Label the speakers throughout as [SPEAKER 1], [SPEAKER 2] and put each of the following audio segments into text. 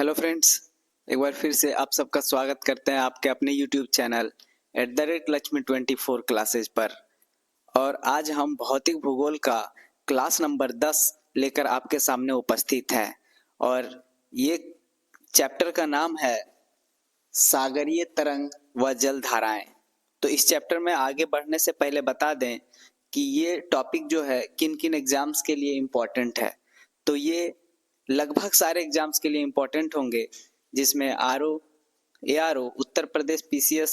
[SPEAKER 1] Hello friends, एक बार फिर से आप सबका स्वागत करते हैं आपके अपने यूट्यूब चैनल @लक्ष्मी24 क्लासेज पर। और आज हम भौतिक भूगोल का क्लास नंबर 10 लेकर आपके सामने उपस्थित हैं। और ये चैप्टर का नाम है सागरीय तरंग व जल धाराएं। तो इस चैप्टर में आगे बढ़ने से पहले बता दें कि ये टॉपिक जो है किन किन एग्जाम्स के लिए इम्पोर्टेंट है। तो ये लगभग सारे एग्जाम्स के लिए इम्पोर्टेंट होंगे, जिसमें RO, ARO, Uttar Pradesh PCS,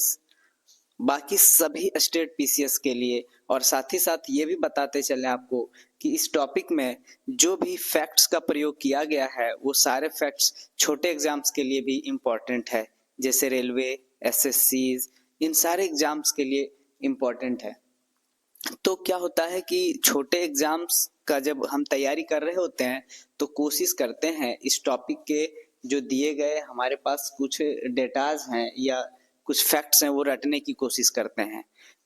[SPEAKER 1] बाकी सभी स्टेट पीसीएस के लिए। और साथ ही साथ ये भी बताते चले आपको कि इस टॉपिक में जो भी फैक्ट्स का प्रयोग किया गया है वो सारे फैक्ट्स छोटे एग्जाम्स के लिए भी इम्पोर्टेंट है, जैसे रेलवे, एसएससीज, इन सारे एग्जाम्स के लिए इम्पोर्टेंट है। तो क्या होता है कि छोटे एग्जाम्स का जब हम तैयारी कर रहे होते हैं तो कोशिश करते हैं इस टॉपिक के जो दिए गए हमारे पास कुछ डेटाज हैं या कुछ फैक्ट्स हैं वो रटने की कोशिश करते हैं।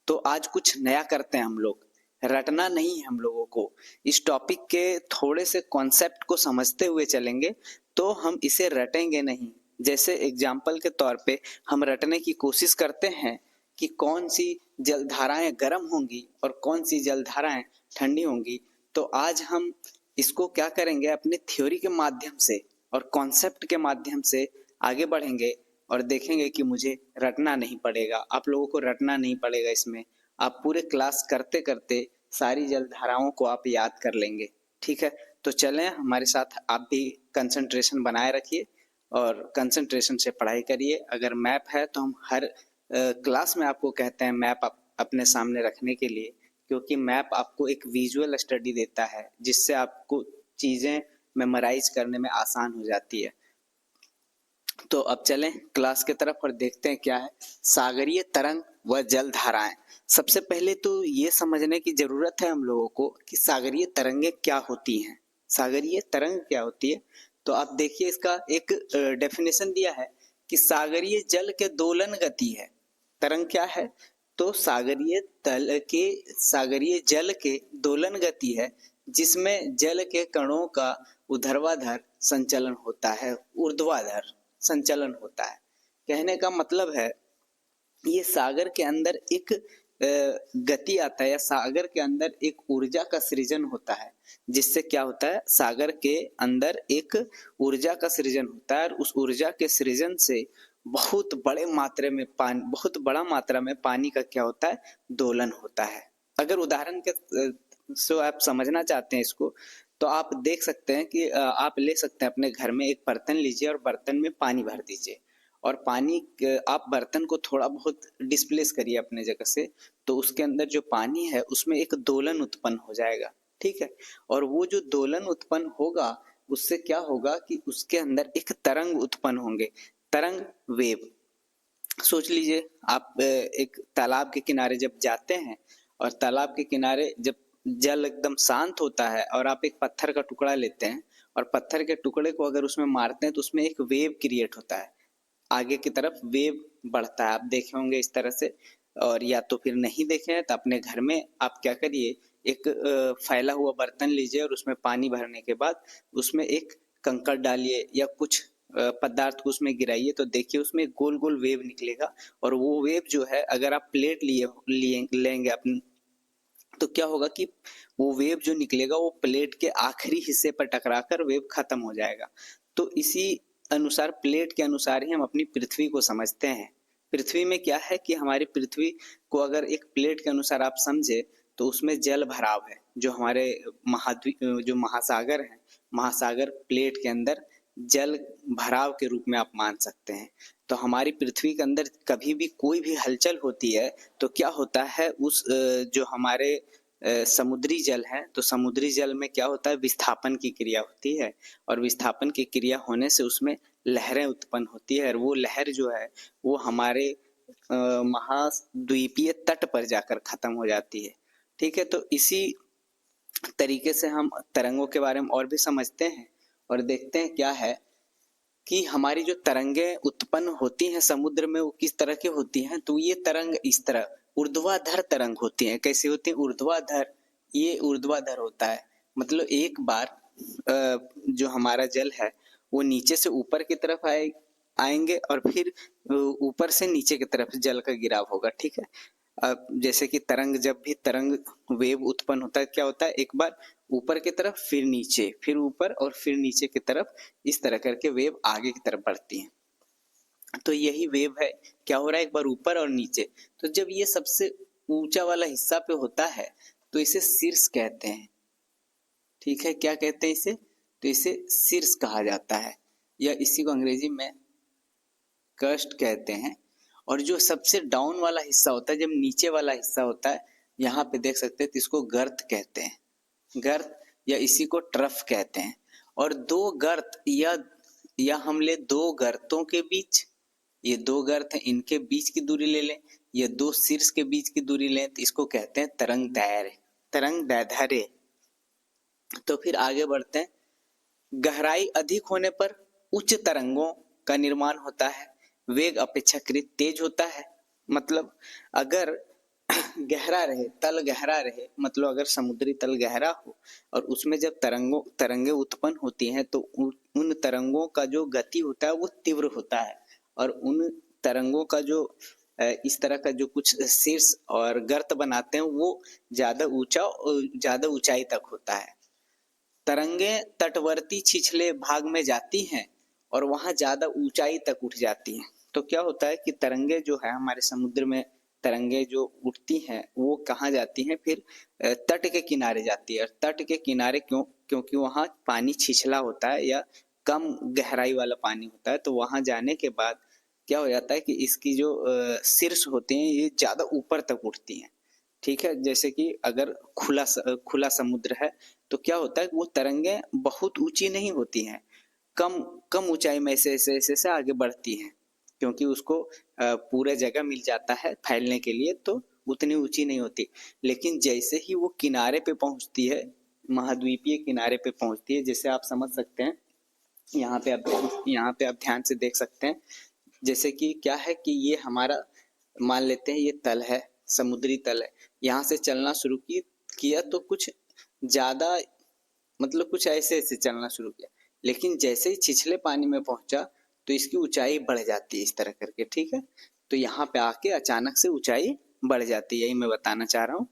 [SPEAKER 1] तो आज कुछ नया करते हैं हम लोग, रटना नहीं है हम लोगों को, इस टॉपिक के थोड़े से कॉन्सेप्ट को समझते हुए चलेंगे, तो हम इसे रटेंगे नहीं। जैसे एग्जाम्पल के तौर पे हम रटने की कोशिश करते हैं कि कौन सी जलधाराएं गर्म होंगी और कौन सी जलधाराएं ठंडी होंगी। तो आज हम इसको क्या करेंगे, अपने थ्योरी के माध्यम से और कॉन्सेप्ट के माध्यम से आगे बढ़ेंगे और देखेंगे कि मुझे रटना नहीं पड़ेगा, आप लोगों को रटना नहीं पड़ेगा। इसमें आप पूरे क्लास करते करते सारी जलधाराओं को आप याद कर लेंगे। ठीक है, तो चलें हमारे साथ, आप भी कंसंट्रेशन बनाए रखिए और कंसंट्रेशन से पढ़ाई करिए। अगर मैप है तो हम हर क्लास में आपको कहते हैं मैप अपने सामने रखने के लिए, क्योंकि मैप आपको एक विजुअल स्टडी देता है जिससे आपको चीजें मेमोराइज करने में आसान हो जाती है। तो अब चलें क्लास के तरफ और देखते हैं क्या है सागरीय तरंग व जल धाराएं। सबसे पहले तो ये समझने की जरूरत है हम लोगों को कि सागरीय तरंगें क्या होती हैं। सागरीय तरंग क्या होती है, तो आप देखिए इसका एक डेफिनेशन दिया है कि सागरीय जल के दोलन गति है। तरंग क्या है, तो सागरीय जल के दोलन गति है, जिसमें जल के कणों का ऊर्ध्वाधर संचलन होता है, ऊर्ध्वाधर संचलन होता है। कहने का मतलब है ये सागर के अंदर एक गति आता है या सागर के अंदर एक ऊर्जा का सृजन होता है, जिससे क्या होता है सागर के अंदर एक ऊर्जा का सृजन होता है और उस ऊर्जा के सृजन से बहुत बड़ा मात्रा में पानी का क्या होता है, दोलन होता है। अगर उदाहरण के से आप समझना चाहते हैं इसको, तो आप देख सकते हैं कि आप ले सकते हैं अपने घर में एक बर्तन लीजिए और बर्तन में पानी भर दीजिए और पानी आप बर्तन को थोड़ा बहुत डिस्प्लेस करिए अपने जगह से, तो उसके अंदर जो पानी है उसमें एक दोलन उत्पन्न हो जाएगा। ठीक है, और वो जो दोलन उत्पन्न होगा उससे क्या होगा कि उसके अंदर एक तरंग उत्पन्न होंगे, तरंग, वेव। सोच लीजिए आप एक तालाब के किनारे जब जाते हैं और तालाब के किनारे जब जल एकदम शांत होता है और आप एक पत्थर का टुकड़ा लेते हैं और पत्थर के टुकड़े को अगर उसमें मारते हैं तो उसमें एक वेव क्रिएट होता है, आगे की तरफ वेव बढ़ता है। आप देखे होंगे इस तरह से, और या तो फिर नहीं देखे हैं तो अपने घर में आप क्या करिए, एक फैला हुआ बर्तन लीजिए और उसमें पानी भरने के बाद उसमें एक कंकड़ डालिए या कुछ पदार्थ को उसमें गिराइए, तो देखिए उसमें गोल गोल वेव निकलेगा। और वो वेव जो है अगर आप प्लेट लेंगे अपनी, तो क्या होगा कि वो वेव जो निकलेगा वो प्लेट के आखिरी हिस्से पर टकराकर वेव खत्म हो जाएगा। तो इसी अनुसार, प्लेट के अनुसार ही हम अपनी पृथ्वी को समझते हैं। पृथ्वी में क्या है कि हमारी पृथ्वी को अगर एक प्लेट के अनुसार आप समझे तो उसमें जल भराव है, जो हमारे जो महासागर है, महासागर प्लेट के अंदर जल भराव के रूप में आप मान सकते हैं। तो हमारी पृथ्वी के अंदर कभी भी कोई भी हलचल होती है तो क्या होता है, उस जो हमारे समुद्री जल है, तो समुद्री जल में क्या होता है, विस्थापन की क्रिया होती है और विस्थापन की क्रिया होने से उसमें लहरें उत्पन्न होती है और वो लहर जो है वो हमारे महाद्वीपीय तट पर जाकर खत्म हो जाती है। ठीक है, तो इसी तरीके से हम तरंगों के बारे में और भी समझते हैं और देखते हैं क्या है कि हमारी जो तरंगें उत्पन्न होती हैं समुद्र में वो किस तरह की होती हैं। तो ये तरंग इस तरह ऊर्ध्वाधर तरंग होती हैं। कैसे होती हैं, ऊर्ध्वाधर, ये ऊर्ध्वाधर होता है, मतलब एक बार जो हमारा जल है वो नीचे से ऊपर की तरफ आएंगे और फिर ऊपर से नीचे की तरफ जल का गिराव होगा। ठीक है, अब जैसे कि तरंग, जब भी तरंग वेव उत्पन्न होता है क्या होता है, एक बार ऊपर की तरफ, फिर नीचे, फिर ऊपर और फिर नीचे की तरफ, इस तरह करके वेव आगे की तरफ बढ़ती है। तो यही वेव है, क्या हो रहा है, एक बार ऊपर और नीचे। तो जब ये सबसे ऊंचा वाला हिस्सा पे होता है तो इसे शीर्ष कहते हैं। ठीक है, क्या कहते हैं इसे, तो इसे शीर्ष कहा जाता है, या इसी को अंग्रेजी में क्रस्ट कहते हैं। और जो सबसे डाउन वाला हिस्सा होता है, जब नीचे वाला हिस्सा होता है, यहाँ पे देख सकते हैं, तो इसको गर्त कहते हैं, गर्त, या इसी को ट्रफ कहते हैं। और दो गर्त या हम ले दो गर्तों के बीच, ये दो गर्त हैं, इनके बीच की दूरी ले लें, ये दो शीर्ष के बीच की दूरी लें, तो इसको कहते हैं तरंग दैर्घ्य, तरंग दैर्घ्य। तो फिर आगे बढ़ते हैं। गहराई अधिक होने पर उच्च तरंगों का निर्माण होता है, वेग अपेक्षाकृत तेज होता है। मतलब अगर गहरा रहे, तल गहरा रहे, मतलब अगर समुद्री तल गहरा हो और उसमें जब तरंगे उत्पन्न होती हैं तो उन तरंगों का जो गति होता है वो तीव्र होता है, और उन तरंगों का जो इस तरह का जो कुछ शीर्ष और गर्त बनाते हैं वो ज्यादा ऊंचाई तक होता है। तरंगे तटवर्ती छिछले भाग में जाती हैं और वहां ज्यादा ऊंचाई तक उठ जाती हैं। तो क्या होता है कि तरंगे जो है हमारे समुद्र में, तरंगे जो उठती हैं वो कहाँ जाती हैं, फिर तट के किनारे जाती है। और तट के किनारे क्योंकि वहाँ पानी छिछला होता है या कम गहराई वाला पानी होता है, तो वहां जाने के बाद क्या हो जाता है कि इसकी जो शीर्ष होते हैं ये ज्यादा ऊपर तक उठती हैं। ठीक है, जैसे कि अगर खुला समुद्र है तो क्या होता है कि वो तरंगे बहुत ऊंची नहीं होती हैं, कम कम ऊंचाई में ऐसे आगे बढ़ती हैं, क्योंकि उसको पूरा जगह मिल जाता है फैलने के लिए, तो उतनी ऊंची नहीं होती। लेकिन जैसे ही वो किनारे पे पहुंचती है, महाद्वीपीय किनारे पे पहुंचती है, जैसे आप समझ सकते हैं, यहाँ पे आप ध्यान से देख सकते हैं। जैसे कि क्या है कि ये हमारा, मान लेते हैं ये तल है, समुद्री तल है, यहाँ से चलना शुरू किया तो कुछ ज्यादा, मतलब कुछ ऐसे ऐसे चलना शुरू किया, लेकिन जैसे ही छिछले पानी में पहुंचा तो इसकी ऊंचाई बढ़ जाती है इस तरह करके। ठीक है, तो यहाँ पे आके अचानक से ऊंचाई बढ़ जाती है, यही मैं बताना चाह रहा हूँ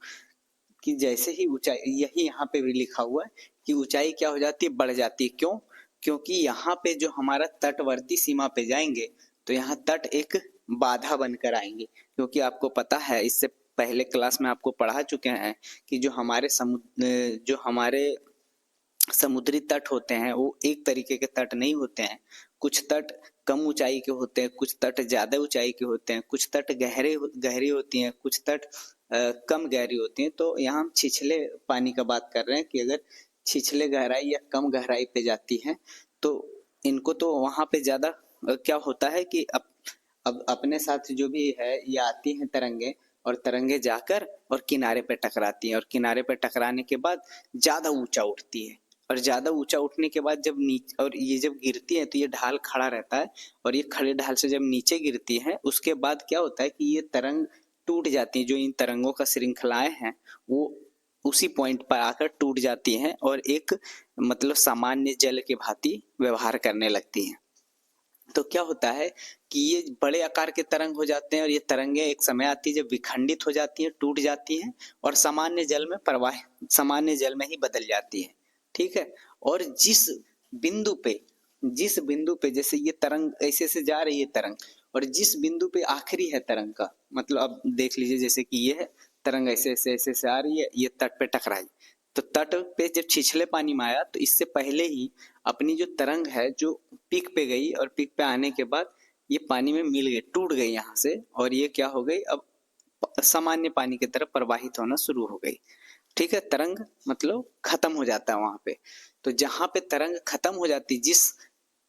[SPEAKER 1] कि जैसे ही ऊंचाई, यही यहाँ पे भी लिखा हुआ है कि ऊंचाई क्या हो जाती है, बढ़ जाती है। क्यों, क्योंकि यहाँ पे जो हमारा तटवर्ती सीमा पे जाएंगे तो यहाँ तट एक बाधा बनकर आएंगे, क्योंकि आपको पता है, इससे पहले क्लास में आपको पढ़ा चुके हैं कि जो हमारे समुद्री तट होते हैं वो एक तरीके के तट नहीं होते हैं। कुछ तट कम ऊंचाई के होते हैं, कुछ तट ज्यादा ऊंचाई के होते हैं, कुछ तट गहरी होती हैं, कुछ तट कम गहरी होती हैं। तो यहाँ हम छिछले पानी का बात कर रहे हैं कि अगर छिछले गहराई या कम गहराई पे जाती हैं तो इनको तो वहां पे ज्यादा क्या होता है कि अब अपने साथ जो भी है ये आती हैं तरंगे, और तरंगे जाकर और किनारे पे टकराती हैं, और किनारे पे टकराने के बाद ज्यादा ऊंचा उठती है, और ज्यादा ऊंचा उठने के बाद जब नीचे, और ये जब गिरती है तो ये ढाल खड़ा रहता है, और ये खड़े ढाल से जब नीचे गिरती है उसके बाद क्या होता है कि ये तरंग टूट जाती है, जो इन तरंगों का श्रृंखलाएं हैं वो उसी पॉइंट पर आकर टूट जाती हैं और एक, मतलब सामान्य जल के भांति व्यवहार करने लगती हैं। तो क्या होता है कि ये बड़े आकार के तरंग हो जाते हैं, और ये तरंगे एक समय आती है जब विखंडित हो जाती हैं, टूट जाती हैं और सामान्य जल में ही बदल जाती है। ठीक है, और जिस बिंदु पे जैसे ये तरंग ऐसे से जा रही है तरंग, और जिस बिंदु पे आखिरी है तरंग का, मतलब अब देख लीजिए जैसे कि ये है तरंग, ऐसे से आ रही है, ये तट पे टकराई, तो तट पे जब छिछले पानी में आया तो इससे पहले ही अपनी जो तरंग है जो पीक पे गई, और पीक पे आने के बाद ये पानी में मिल गई, टूट गई यहाँ से, और ये क्या हो गई, अब सामान्य पानी की तरफ प्रवाहित होना शुरू हो गई। ठीक है, तरंग मतलब खत्म हो जाता है वहां पे। तो जहां पे तरंग खत्म हो जाती है, जिस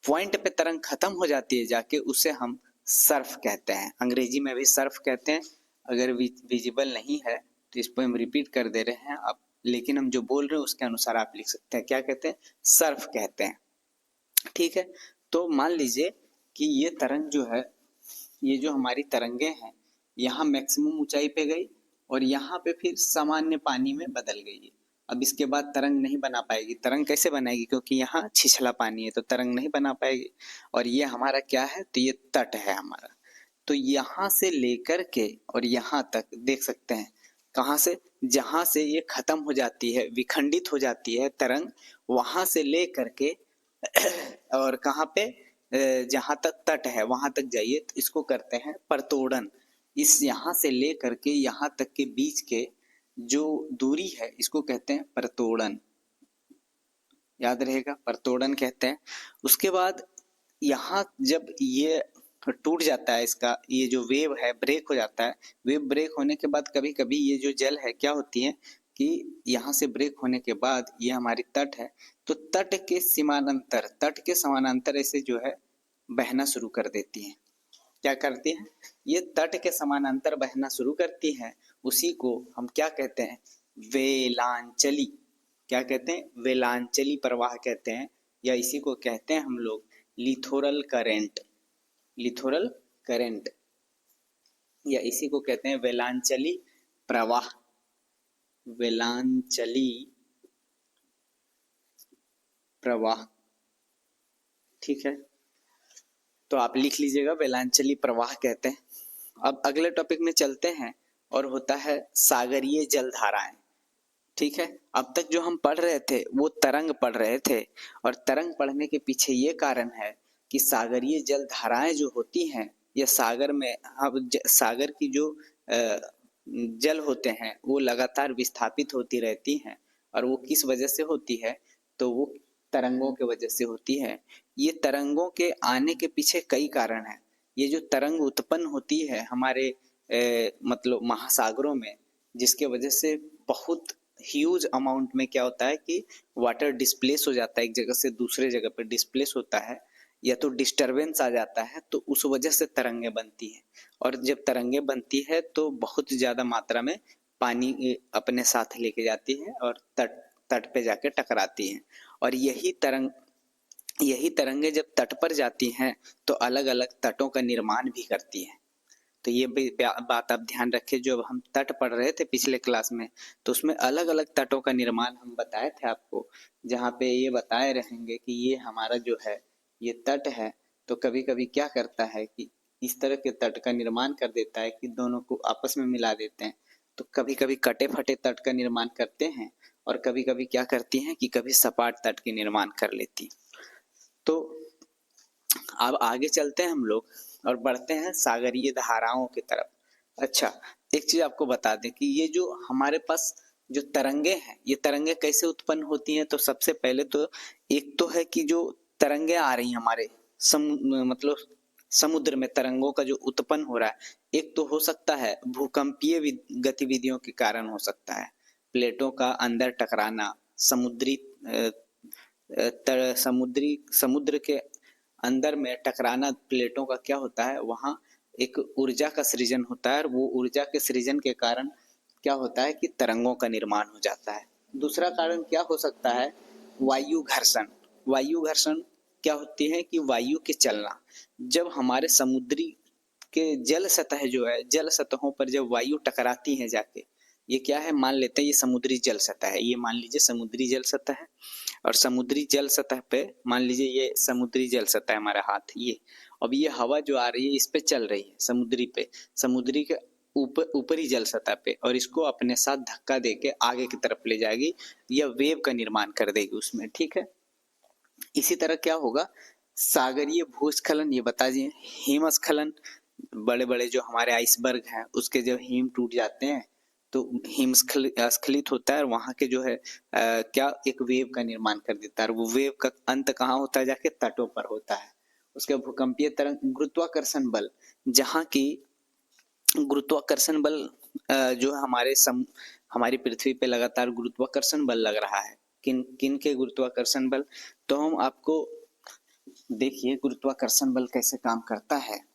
[SPEAKER 1] पॉइंट पे तरंग खत्म हो जाती है जाके, उसे हम सर्फ कहते हैं, अंग्रेजी में भी सर्फ कहते हैं। अगर विजिबल नहीं है तो इसको हम रिपीट कर दे रहे हैं आप, लेकिन हम जो बोल रहे हैं उसके अनुसार आप लिख सकते हैं, क्या कहते हैं, सर्फ कहते हैं। ठीक है, तो मान लीजिए कि ये तरंग जो है, ये जो हमारी तरंगे हैं, यहाँ मैक्सिमम ऊंचाई पे गई और यहाँ पे फिर सामान्य पानी में बदल गई है। अब इसके बाद तरंग नहीं बना पाएगी। तरंग कैसे बनाएगी, क्योंकि यहाँ छिछला पानी है तो तरंग नहीं बना पाएगी। और ये हमारा क्या है, तो ये तट है हमारा। तो यहाँ से लेकर के और यहाँ तक देख सकते हैं, कहाँ से, जहाँ से ये खत्म हो जाती है, विखंडित हो जाती है तरंग, वहां से ले करके और कहाँ पे, जहाँ तक तट है वहां तक जाइए तो इसको करते हैं परतोड़न। इस यहाँ से ले करके यहाँ तक के बीच के जो दूरी है इसको कहते हैं परतोड़न। याद रहेगा, परतोड़न कहते हैं। उसके बाद यहाँ जब ये टूट जाता है, इसका ये जो वेव है ब्रेक हो जाता है, वेव ब्रेक होने के बाद कभी कभी ये जो जल है क्या होती है कि यहाँ से ब्रेक होने के बाद ये हमारी तट है, तो तट के समानांतर, तट के समानांतर ऐसे जो है बहना शुरू कर देती है। क्या करती है, ये तट के समानांतर बहना शुरू करती है। उसी को हम क्या कहते हैं, वेलांचली। क्या कहते हैं, वेलांचली प्रवाह कहते हैं, या इसी को कहते हैं हम लोग लिथोरल करेंट। लिथोरल करेंट या इसी को कहते हैं वेलांचली प्रवाह। वेलांचली प्रवाह, ठीक है, तो आप लिख लीजिएगा, वेलांचली प्रवाह कहते हैं। अब अगले टॉपिक में चलते हैं और होता है सागरीय जलधाराएं। ठीक है, अब तक जो हम पढ़ रहे थे वो तरंग पढ़ रहे थे, और तरंग पढ़ने के पीछे ये कारण है कि सागरीय जलधाराएं जो होती हैं, या सागर में, अब सागर की जो जल होते हैं वो लगातार विस्थापित होती रहती हैं, और वो किस वजह से होती है, तो वो तरंगों के वजह से होती है। ये तरंगों के आने के पीछे कई कारण हैं। ये जो तरंग उत्पन्न होती है हमारे मतलब महासागरों में, जिसके वजह से बहुत ह्यूज अमाउंट में क्या होता है कि वाटर डिस्प्लेस हो जाता है, एक जगह से दूसरे जगह पर डिस्प्लेस होता है, या तो डिस्टरबेंस आ जाता है, तो उस वजह से तरंगे बनती है। और जब तरंगे बनती है तो बहुत ज्यादा मात्रा में पानी अपने साथ लेके जाती है और तट पे जाके टकराती है। और यही तरंगे जब तट पर जाती हैं तो अलग अलग तटों का निर्माण भी करती है। तो ये बात आप ध्यान रखें, जो हम तट पढ़ रहे थे पिछले क्लास में, तो उसमें अलग अलग तटों का निर्माण हम बताए थे आपको, जहाँ पे ये बताए रहेंगे कि ये हमारा जो है ये तट है, तो कभी कभी क्या करता है कि इस तरह के तट का निर्माण कर देता है कि दोनों को आपस में मिला देते हैं। तो कभी कभी कटे फटे तट का निर्माण करते हैं, और कभी कभी क्या करती हैं कि कभी सपाट तट के निर्माण कर लेती। तो अब आगे चलते हैं हम लोग और बढ़ते हैं सागरीय धाराओं की तरफ। अच्छा, एक चीज आपको बता दें कि ये जो हमारे पास जो तरंगे हैं, ये तरंगे कैसे उत्पन्न होती हैं, तो सबसे पहले तो एक तो है कि जो तरंगे आ रही हैं हमारे मतलब समुद्र में, तरंगों का जो उत्पन्न हो रहा है, एक तो हो सकता है भूकंपीय गतिविधियों के कारण हो सकता है, प्लेटों का अंदर टकराना, समुद्र के अंदर में टकराना प्लेटों का, क्या होता है वहां एक ऊर्जा का सृजन होता है, और वो ऊर्जा के सृजन के कारण क्या होता है कि तरंगों का निर्माण हो जाता है। दूसरा कारण क्या हो सकता है, वायु घर्षण। वायु घर्षण क्या होती है कि वायु के चलना, जब हमारे समुद्री के जल सतह जो है, जल सतहों पर जब वायु टकराती है जाके, ये क्या है, मान लेते हैं ये समुद्री जल सतह है, ये मान लीजिए समुद्री जल सतह है, और समुद्री जल सतह पे मान लीजिए ये समुद्री जल सतह है हमारा हाथ, ये अब ये हवा जो आ रही है इस पे चल रही है समुद्री पे, समुद्री के ऊपरी जल सतह पे, और इसको अपने साथ धक्का देके आगे की तरफ ले जाएगी, या वेव का निर्माण कर देगी उसमें। ठीक है, इसी तरह क्या होगा, सागरीय भूस्खलन, ये बता दिए, हिमस्खलन, बड़े बड़े जो हमारे आइसबर्ग हैं उसके जब हिम टूट जाते हैं तो हिमस्खलित होता है, और वहां के जो है क्या एक वेव का निर्माण कर देता है, और वो वेव का अंत कहाँ होता है, जाके तटों पर होता है। उसके भूकंपीय तरंग, गुरुत्वाकर्षण बल, जहाँ की गुरुत्वाकर्षण बल जो हमारी पृथ्वी पे लगातार गुरुत्वाकर्षण बल लग रहा है, किन किन के गुरुत्वाकर्षण बल, तो हम आपको देखिए गुरुत्वाकर्षण बल कैसे काम करता है।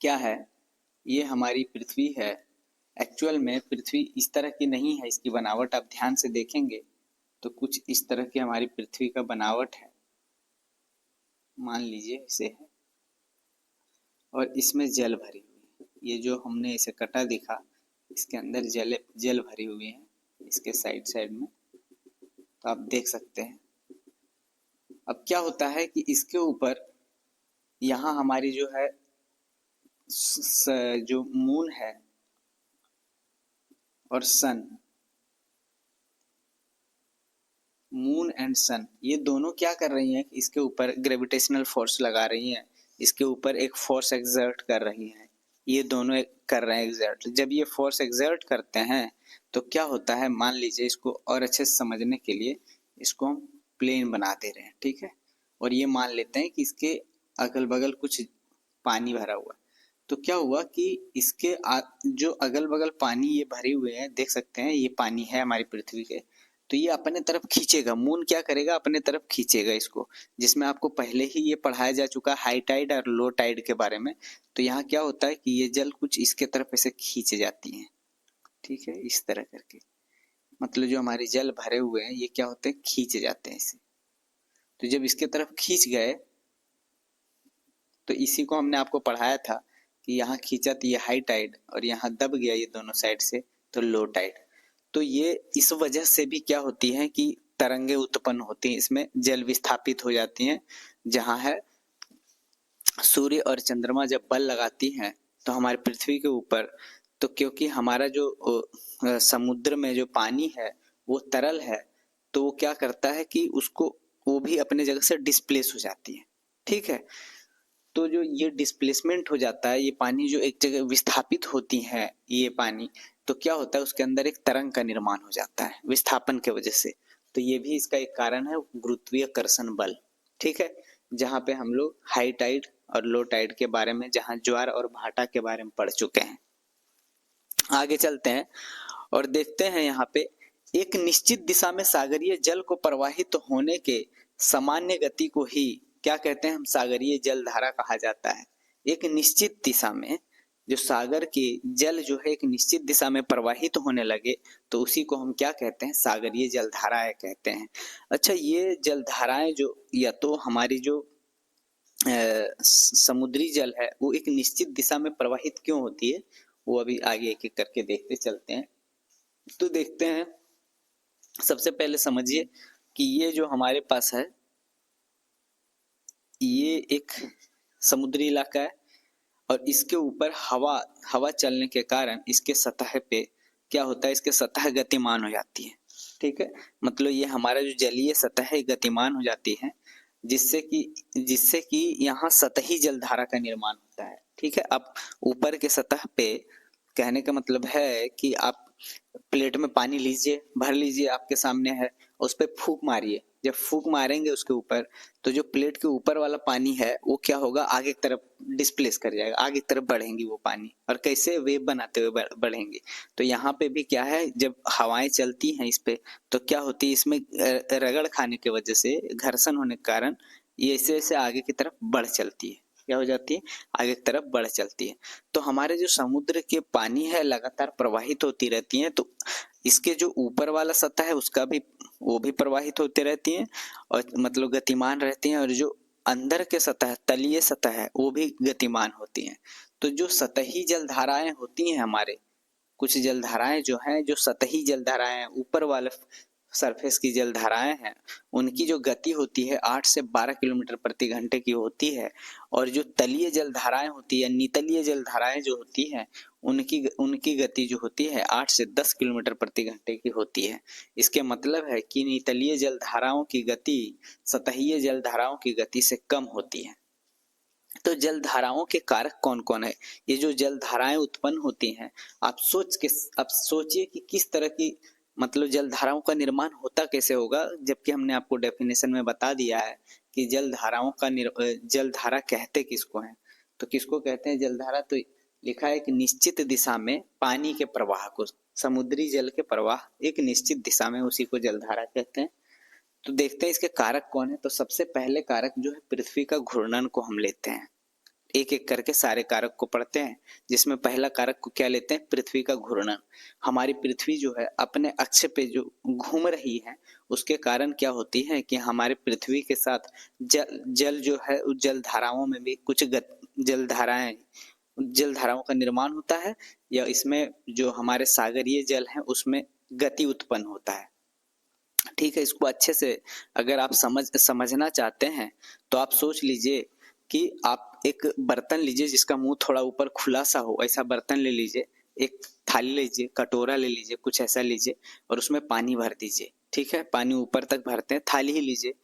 [SPEAKER 1] क्या है, ये हमारी पृथ्वी है, एक्चुअल में पृथ्वी इस तरह की नहीं है, इसकी बनावट आप ध्यान से देखेंगे तो कुछ इस तरह की हमारी पृथ्वी का बनावट है, मान लीजिए इसे है, और इसमें जल भरी हुई है, ये जो हमने इसे कटा दिखा इसके अंदर जल जल भरी हुई है इसके साइड साइड में, तो आप देख सकते हैं। अब क्या होता है कि इसके ऊपर यहाँ हमारी जो है जो मून है और सन, मून एंड सन, ये दोनों क्या कर रही हैं, इसके ऊपर ग्रेविटेशनल फोर्स लगा रही हैं, इसके ऊपर एक फोर्स एक्सर्ट कर रही हैं। ये दोनों एक कर रहे हैं एक्सर्ट। जब ये फोर्स एक्सर्ट करते हैं तो क्या होता है, मान लीजिए इसको और अच्छे से समझने के लिए इसको हम प्लेन बना दे रहे हैं, ठीक है। और ये मान लेते हैं कि इसके अगल बगल कुछ पानी भरा हुआ है। तो क्या हुआ कि इसके जो अगल बगल पानी ये भरे हुए हैं, देख सकते हैं ये पानी है हमारी पृथ्वी के, तो ये अपने तरफ खींचेगा। मून क्या करेगा, अपने तरफ खींचेगा इसको, जिसमें आपको पहले ही ये पढ़ाया जा चुका है हाई टाइड और लो टाइड के बारे में। तो यहाँ क्या होता है कि ये जल कुछ इसके तरफ ऐसे खींच जाती है, ठीक है, इस तरह करके। मतलब जो हमारे जल भरे हुए हैं ये क्या होते हैं, खींच जाते हैं इसे। तो जब इसके तरफ खींच गए तो इसी को हमने आपको पढ़ाया था कि यहाँ खींचा तो ये हाई टाइड और यहाँ दब गया ये दोनों साइड से तो लो टाइड। तो ये इस वजह से भी क्या होती है कि तरंगे उत्पन्न होती हैं, इसमें जल विस्थापित हो जाती हैं। जहाँ है सूर्य और चंद्रमा जब बल लगाती हैं तो हमारी पृथ्वी के ऊपर, तो क्योंकि हमारा जो समुद्र में जो पानी है वो तरल है, तो वो क्या करता है कि उसको वो भी अपने जगह से डिस्प्लेस हो जाती है, ठीक है। तो जो ये डिस्प्लेसमेंट हो जाता है, ये पानी जो एक जगह विस्थापित होती है ये पानी, तो क्या होता है उसके अंदर एक तरंग का निर्माण हो जाता है विस्थापन के वजह से। तो ये भी इसका एक कारण है, गुरुत्वाकर्षण बल, ठीक है। जहाँ पे हम लोग हाई टाइड और लो टाइड के बारे में, जहाँ ज्वार और भाटा के बारे में पढ़ चुके हैं। आगे चलते हैं और देखते हैं यहाँ पे, एक निश्चित दिशा में सागरीय जल को प्रवाहित होने के सामान्य गति को ही क्या कहते हैं, हम सागरीय जल धारा कहा जाता है। एक निश्चित दिशा में जो सागर के जल जो है एक निश्चित दिशा में प्रवाहित होने लगे तो उसी को हम क्या कहते हैं, सागरीय जल धाराएं कहते हैं। अच्छा, ये जल धाराएं जो या तो हमारी जो समुद्री जल है वो एक निश्चित दिशा में प्रवाहित क्यों होती है, वो अभी आगे एक एक करके देखते चलते हैं। तो देखते हैं, सबसे पहले समझिए कि ये जो हमारे पास है ये एक समुद्री इलाका है और इसके ऊपर हवा चलने के कारण इसके सतह पे क्या होता है, इसके सतह गतिमान हो जाती है, ठीक है। मतलब ये हमारा जो जलीय सतह है गतिमान हो जाती है, जिससे कि यहाँ सतही जलधारा का निर्माण होता है, ठीक है। अब ऊपर के सतह पे, कहने का मतलब है कि आप प्लेट में पानी लीजिए, भर लीजिए, आपके सामने है, उस पर फूंक मारिए। जब फूंक मारेंगे उसके ऊपर तो जो प्लेट के ऊपर वाला पानी है वो क्या होगा, आगे की तरफ डिस्प्लेस कर जाएगा, आगे की तरफ बढ़ेंगी वो पानी, और कैसे वेव बनाते हुए बढ़ेंगे। तो यहाँ पे भी क्या है, जब हवाएं चलती हैं इस पे तो क्या होती है, इसमें रगड़ खाने की वजह से, घर्षण होने के कारण ये ऐसे ऐसे आगे की तरफ बढ़ चलती है, क्या हो जाती है, आगे की तरफ बढ़ चलती है। तो हमारे जो समुद्र के पानी है लगातार प्रवाहित होती रहती है, तो इसके जो ऊपर वाला सतह है उसका भी वो भी प्रवाहित होते रहती हैं और मतलब गतिमान रहती हैं, और जो अंदर के सतह तलीय सतह है वो भी गतिमान होती हैं। तो जो सतही जलधाराएं होती हैं हमारे, कुछ जलधाराएं जो हैं, जो सतही जलधाराएं हैं, ऊपर वाले सरफेस की जलधाराएं हैं, उनकी जो गति होती है 8 से 12 किलोमीटर प्रति घंटे की होती है। और जो तलीय जलधाराएं होती है, नितलीय जलधाराएं जो होती हैं, उनकी गति जो होती है 8 से 10 किलोमीटर प्रति घंटे की होती है। इसके मतलब है कि नितलीय जलधाराओं की गति सतहीय जलधाराओं की गति से कम होती है। तो जल धाराओं के कारक कौन कौन है, ये जो जल धाराएं उत्पन्न होती हैं, आप सोचिए कि किस तरह की मतलब जल धाराओं का निर्माण होता कैसे होगा, जबकि हमने आपको डेफिनेशन में बता दिया है कि जल धाराओं का जल धारा कहते किसको हैं। तो किसको कहते हैं जल धारा, तो लिखा है कि निश्चित दिशा में पानी के प्रवाह को, समुद्री जल के प्रवाह एक निश्चित दिशा में, उसी को जल धारा कहते हैं। तो देखते हैं इसके कारक कौन है। तो सबसे पहले कारक जो है पृथ्वी का घूर्णन को हम लेते हैं, एक एक करके सारे कारक को पढ़ते हैं, जिसमें पहला कारक को क्या लेते हैं, पृथ्वी का घूर्णन। हमारी पृथ्वी जो है अपने अक्ष पे जो घूम रही है उसके कारण क्या होती है कि हमारे पृथ्वी के साथ जल जो है उस जल धाराओं में भी कुछ जल धाराएं जल धाराओं का निर्माण होता है या इसमें जो हमारे सागरीय जल है उसमें गति उत्पन्न होता है। ठीक है, इसको अच्छे से अगर आप समझना चाहते हैं तो आप सोच लीजिए कि आप एक बर्तन लीजिए जिसका मुंह थोड़ा ऊपर खुला सा हो, ऐसा बर्तन ले लीजिए, एक थाली लीजिए, कटोरा ले लीजिए, कुछ ऐसा लीजिए और उसमें पानी भर दीजिए। ठीक है, पानी ऊपर तक भरते हैं, थाली ही लीजिए,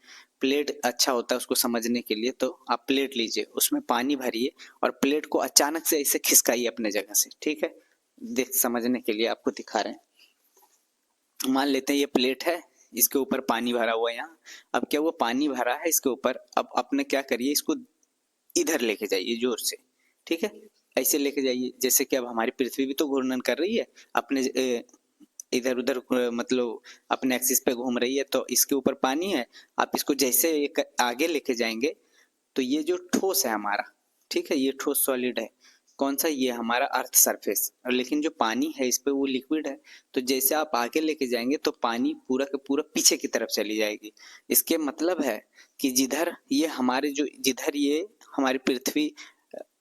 [SPEAKER 1] प्लेट अच्छा होता है उसको समझने के लिए, तो आप प्लेट लीजिए, उसमें पानी भरिए और प्लेट को अचानक से ऐसे खिसकाइए अपने जगह से। ठीक है, देख समझने के लिए आपको दिखा रहे हैं। मान लेते हैं ये प्लेट है, इसके ऊपर पानी भरा हुआ है यहाँ। अब क्या वो पानी भरा है इसके ऊपर, अब अपने क्या करिए, इसको इधर लेके जाइए जोर से। ठीक है, ऐसे लेके जाइए जैसे कि अब हमारी पृथ्वी भी तो घूर्णन कर रही है अपने इधर उधर, मतलब अपने एक्सिस पे घूम रही है, तो इसके ऊपर पानी है। आप इसको जैसे एक आगे लेके जाएंगे तो ये जो ठोस है हमारा, ठीक है, ये ठोस सॉलिड है, कौन सा, ये हमारा अर्थ सरफेस, और लेकिन जो पानी है इस पे वो लिक्विड है। तो जैसे आप आगे लेके जाएंगे तो पानी पूरा का पूरा पीछे की तरफ चली जाएगी। इसके मतलब है कि जिधर ये हमारे जो जिधर ये हमारी पृथ्वी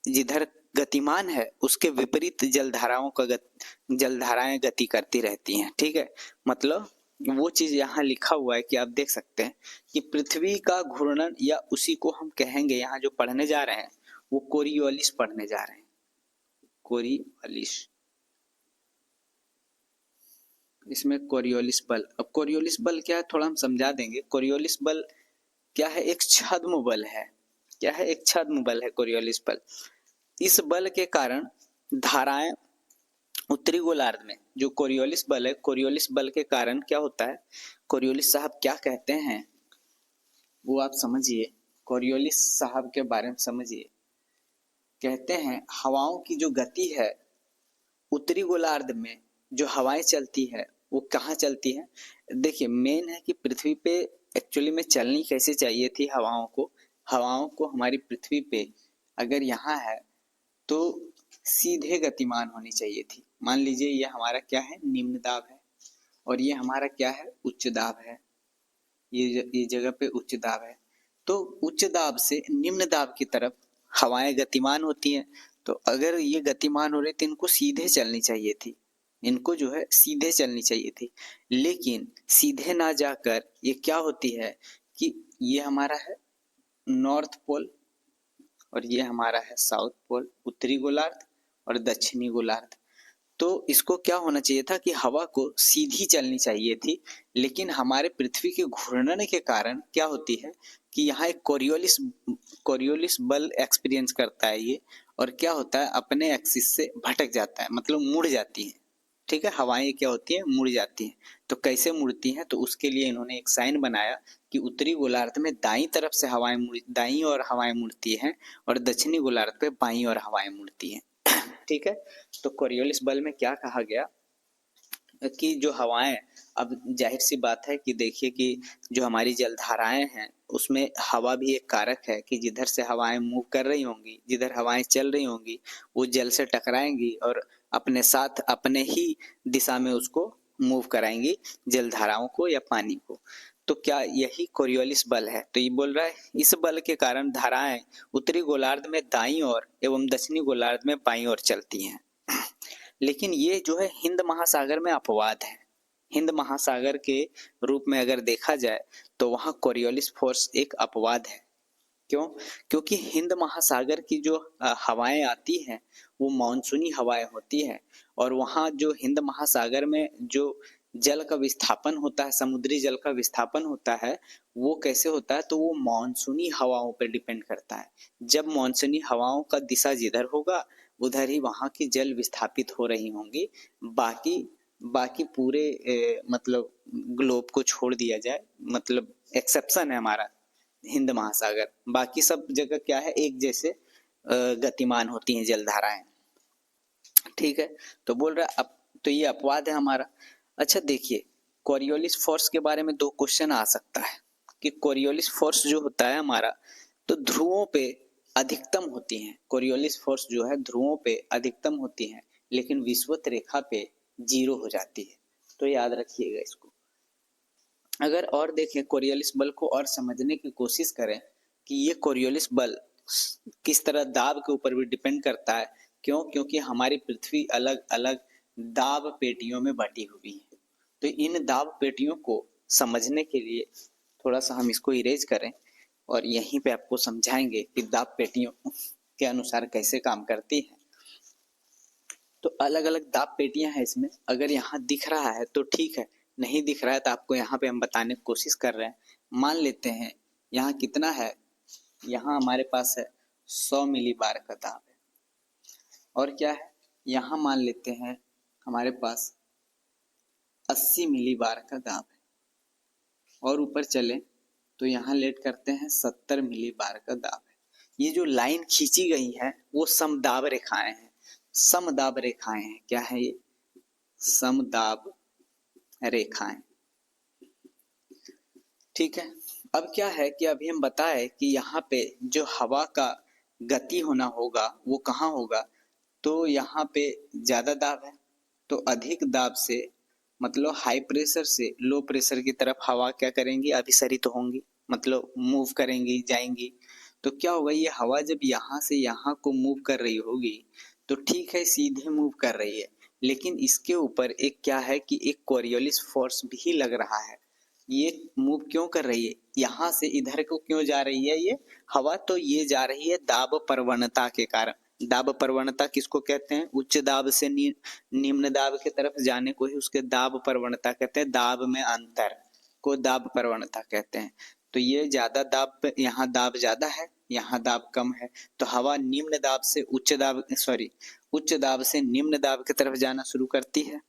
[SPEAKER 1] जिधर गतिमान है उसके विपरीत जल धाराएं गति करती रहती हैं। ठीक है, मतलब वो चीज यहाँ लिखा हुआ है कि आप देख सकते हैं कि पृथ्वी का घूर्णन, या उसी को हम कहेंगे यहाँ जो पढ़ने जा रहे हैं वो कोरियोलिस पढ़ने जा रहे हैं, कोरियोलिस। इसमें कोरियोलिस बल, अब कोरियोलिस बल क्या है थोड़ा हम समझा देंगे। कोरियोलिस बल क्या है, एक छद्म बल है। क्या है, एक छद्म बल है कोरियोलिस बल। इस बल के कारण धाराएं उत्तरी गोलार्ध में, जो कोरियोलिस बल है, कोरियोलिस बल के कारण क्या होता है, कोरियोलिस साहब क्या कहते हैं वो आप समझिए, कोरियोलिस साहब के बारे में समझिए। कहते हैं हवाओं की जो गति है उत्तरी गोलार्ध में, जो हवाएं चलती है वो कहाँ चलती है। देखिए मेन है कि पृथ्वी पे एक्चुअली में चलनी कैसे चाहिए थी हवाओं को हमारी पृथ्वी पे अगर यहाँ है तो सीधे गतिमान होनी चाहिए थी। मान लीजिए ये हमारा क्या है, निम्न दाब है, और ये हमारा क्या है, उच्च दाब है। ये जगह पे उच्च दाब है, तो उच्च दाब से निम्न दाब की तरफ हवाएं गतिमान होती हैं। तो अगर ये गतिमान हो रही तो इनको सीधे चलनी चाहिए थी, इनको जो है सीधे चलनी चाहिए थी, लेकिन सीधे ना जाकर ये क्या होती है कि ये हमारा है नॉर्थ पोल और ये हमारा है साउथ पोल, उत्तरी गोलार्ध और दक्षिणी गोलार्ध। तो इसको क्या होना चाहिए था कि हवा को सीधी चलनी चाहिए थी, लेकिन हमारे पृथ्वी के घूर्णन के कारण क्या होती है कि यहाँ एक कोरियोलिस बल एक्सपीरियंस करता है ये, और क्या होता है अपने एक्सिस से भटक जाता है, मतलब मुड़ जाती है। ठीक है, हवाएं क्या होती हैं, मुड़ जाती हैं। तो कैसे मुड़ती हैं, तो उसके लिए इन्होंने एक साइन बनाया कि उत्तरी गोलार्ध में दाईं तरफ से दाईं और हवाएं मुड़ती हैं और दक्षिणी गोलार्ध पे बाईं और हवाएं मुड़ती हैं। ठीक है, तो कोरियोलिस बल में क्या कहा गया कि जो हवाएं, अब जाहिर सी बात है कि देखिए कि जो हमारी जलधाराएं हैं उसमें हवा भी एक कारक है कि जिधर से हवाएं मूव कर रही होंगी, जिधर हवाएं चल रही होंगी वो जल से टकराएंगी और अपने साथ अपने ही दिशा में उसको मूव कराएंगी, जलधाराओं को या पानी को। तो क्या यही कोरियोलिस बल है। तो ये बोल रहा है इस बल के कारण धाराएं उत्तरी गोलार्ध में दाईं ओर एवं दक्षिणी गोलार्ध में बाईं ओर चलती हैं। लेकिन ये जो है हिंद महासागर में अपवाद है। हिंद महासागर के रूप में अगर देखा जाए तो वहां कोरियोलिस फोर्स एक अपवाद है। क्यों? क्योंकि हिंद महासागर की जो हवाएं आती हैं वो मानसूनी हवाएं होती हैं, और वहां जो हिंद महासागर में जो जल का विस्थापन होता है, समुद्री जल का विस्थापन होता है, वो कैसे होता है, तो वो मानसूनी हवाओं पर डिपेंड करता है। जब मानसूनी हवाओं का दिशा जिधर होगा उधर ही वहां की जल विस्थापित हो रही होंगी। बाकी बाकी पूरे मतलब ग्लोब को छोड़ दिया जाए, मतलब एक्सेप्शन है हमारा हिंद महासागर, बाकी सब जगह क्या है, एक जैसे गतिमान होती हैं जलधाराएं। ठीक है, तो बोल रहा अब तो ये अपवाद है हमारा। अच्छा देखिए, कोरियोलिस फोर्स के बारे में दो क्वेश्चन आ सकता है कि कोरियोलिस फोर्स जो होता है हमारा तो ध्रुवों पे अधिकतम होती हैं। कोरियोलिस फोर्स जो है ध्रुवों पे अधिकतम होती हैं, लेकिन विषुवत रेखा पे 0 हो जाती है। तो याद रखिएगा इसको। अगर और देखें कोरियोलिस बल को और समझने की कोशिश करें कि ये कोरियोलिस बल किस तरह दाब के ऊपर भी डिपेंड करता है, क्यों? क्योंकि हमारी पृथ्वी अलग अलग दाब पेटियों में बटी हुई है। तो इन दाब पेटियों को समझने के लिए थोड़ा सा हम इसको इरेज करें और यहीं पे आपको समझाएंगे कि दाब पेटियों के अनुसार कैसे काम करती है। तो अलग अलग दाब पेटियां हैं इसमें। अगर यहाँ दिख रहा है तो ठीक है, नहीं दिख रहा है तो आपको यहाँ पे हम बताने की कोशिश कर रहे हैं। मान लेते हैं यहाँ कितना है, यहाँ हमारे पास है 100 मिली बार का दाब है। और क्या है, यहाँ मान लेते हैं हमारे पास 80 मिली बार का दाब है। और ऊपर चले तो यहाँ लेट करते हैं 70 मिली बार का दाब है। ये जो लाइन खींची गई है वो समदाब रेखाएं हैं। समदाब रेखाएं हैं। क्या है ये? समदाब रेखाएं। ठीक है। अब क्या है कि अभी हम बताए कि यहाँ पे जो हवा का गति होना होगा वो कहाँ होगा, तो यहाँ पे ज्यादा दाब है तो अधिक दाब से मतलब हाई प्रेशर से लो प्रेशर की तरफ हवा क्या करेंगी, अभिसरित तो होंगी, मतलब मूव करेंगी, जाएंगी। तो क्या होगा, ये हवा जब यहाँ से यहाँ को मूव कर रही होगी तो ठीक है सीधे मूव कर रही है, लेकिन इसके ऊपर एक क्या है कि एक कोरियोलिस फोर्स भी लग रहा है। ये मूव क्यों कर रही है, यहाँ से इधर को क्यों जा रही है ये हवा, तो ये जा रही है दाब प्रवणता के कारण। दाब प्रवणता किसको कहते हैं? उच्च दाब से निम्न दाब की तरफ जाने को ही उसके दाब प्रवणता कहते हैं। दाब में अंतर को दाब प्रवणता कहते हैं। तो ये ज्यादा दाब, यहाँ दाब ज्यादा है, यहाँ दाब कम है, तो हवा निम्न दाब से उच्च दाब उच्च दाब से निम्न दाब की तरफ जाना शुरू करती है।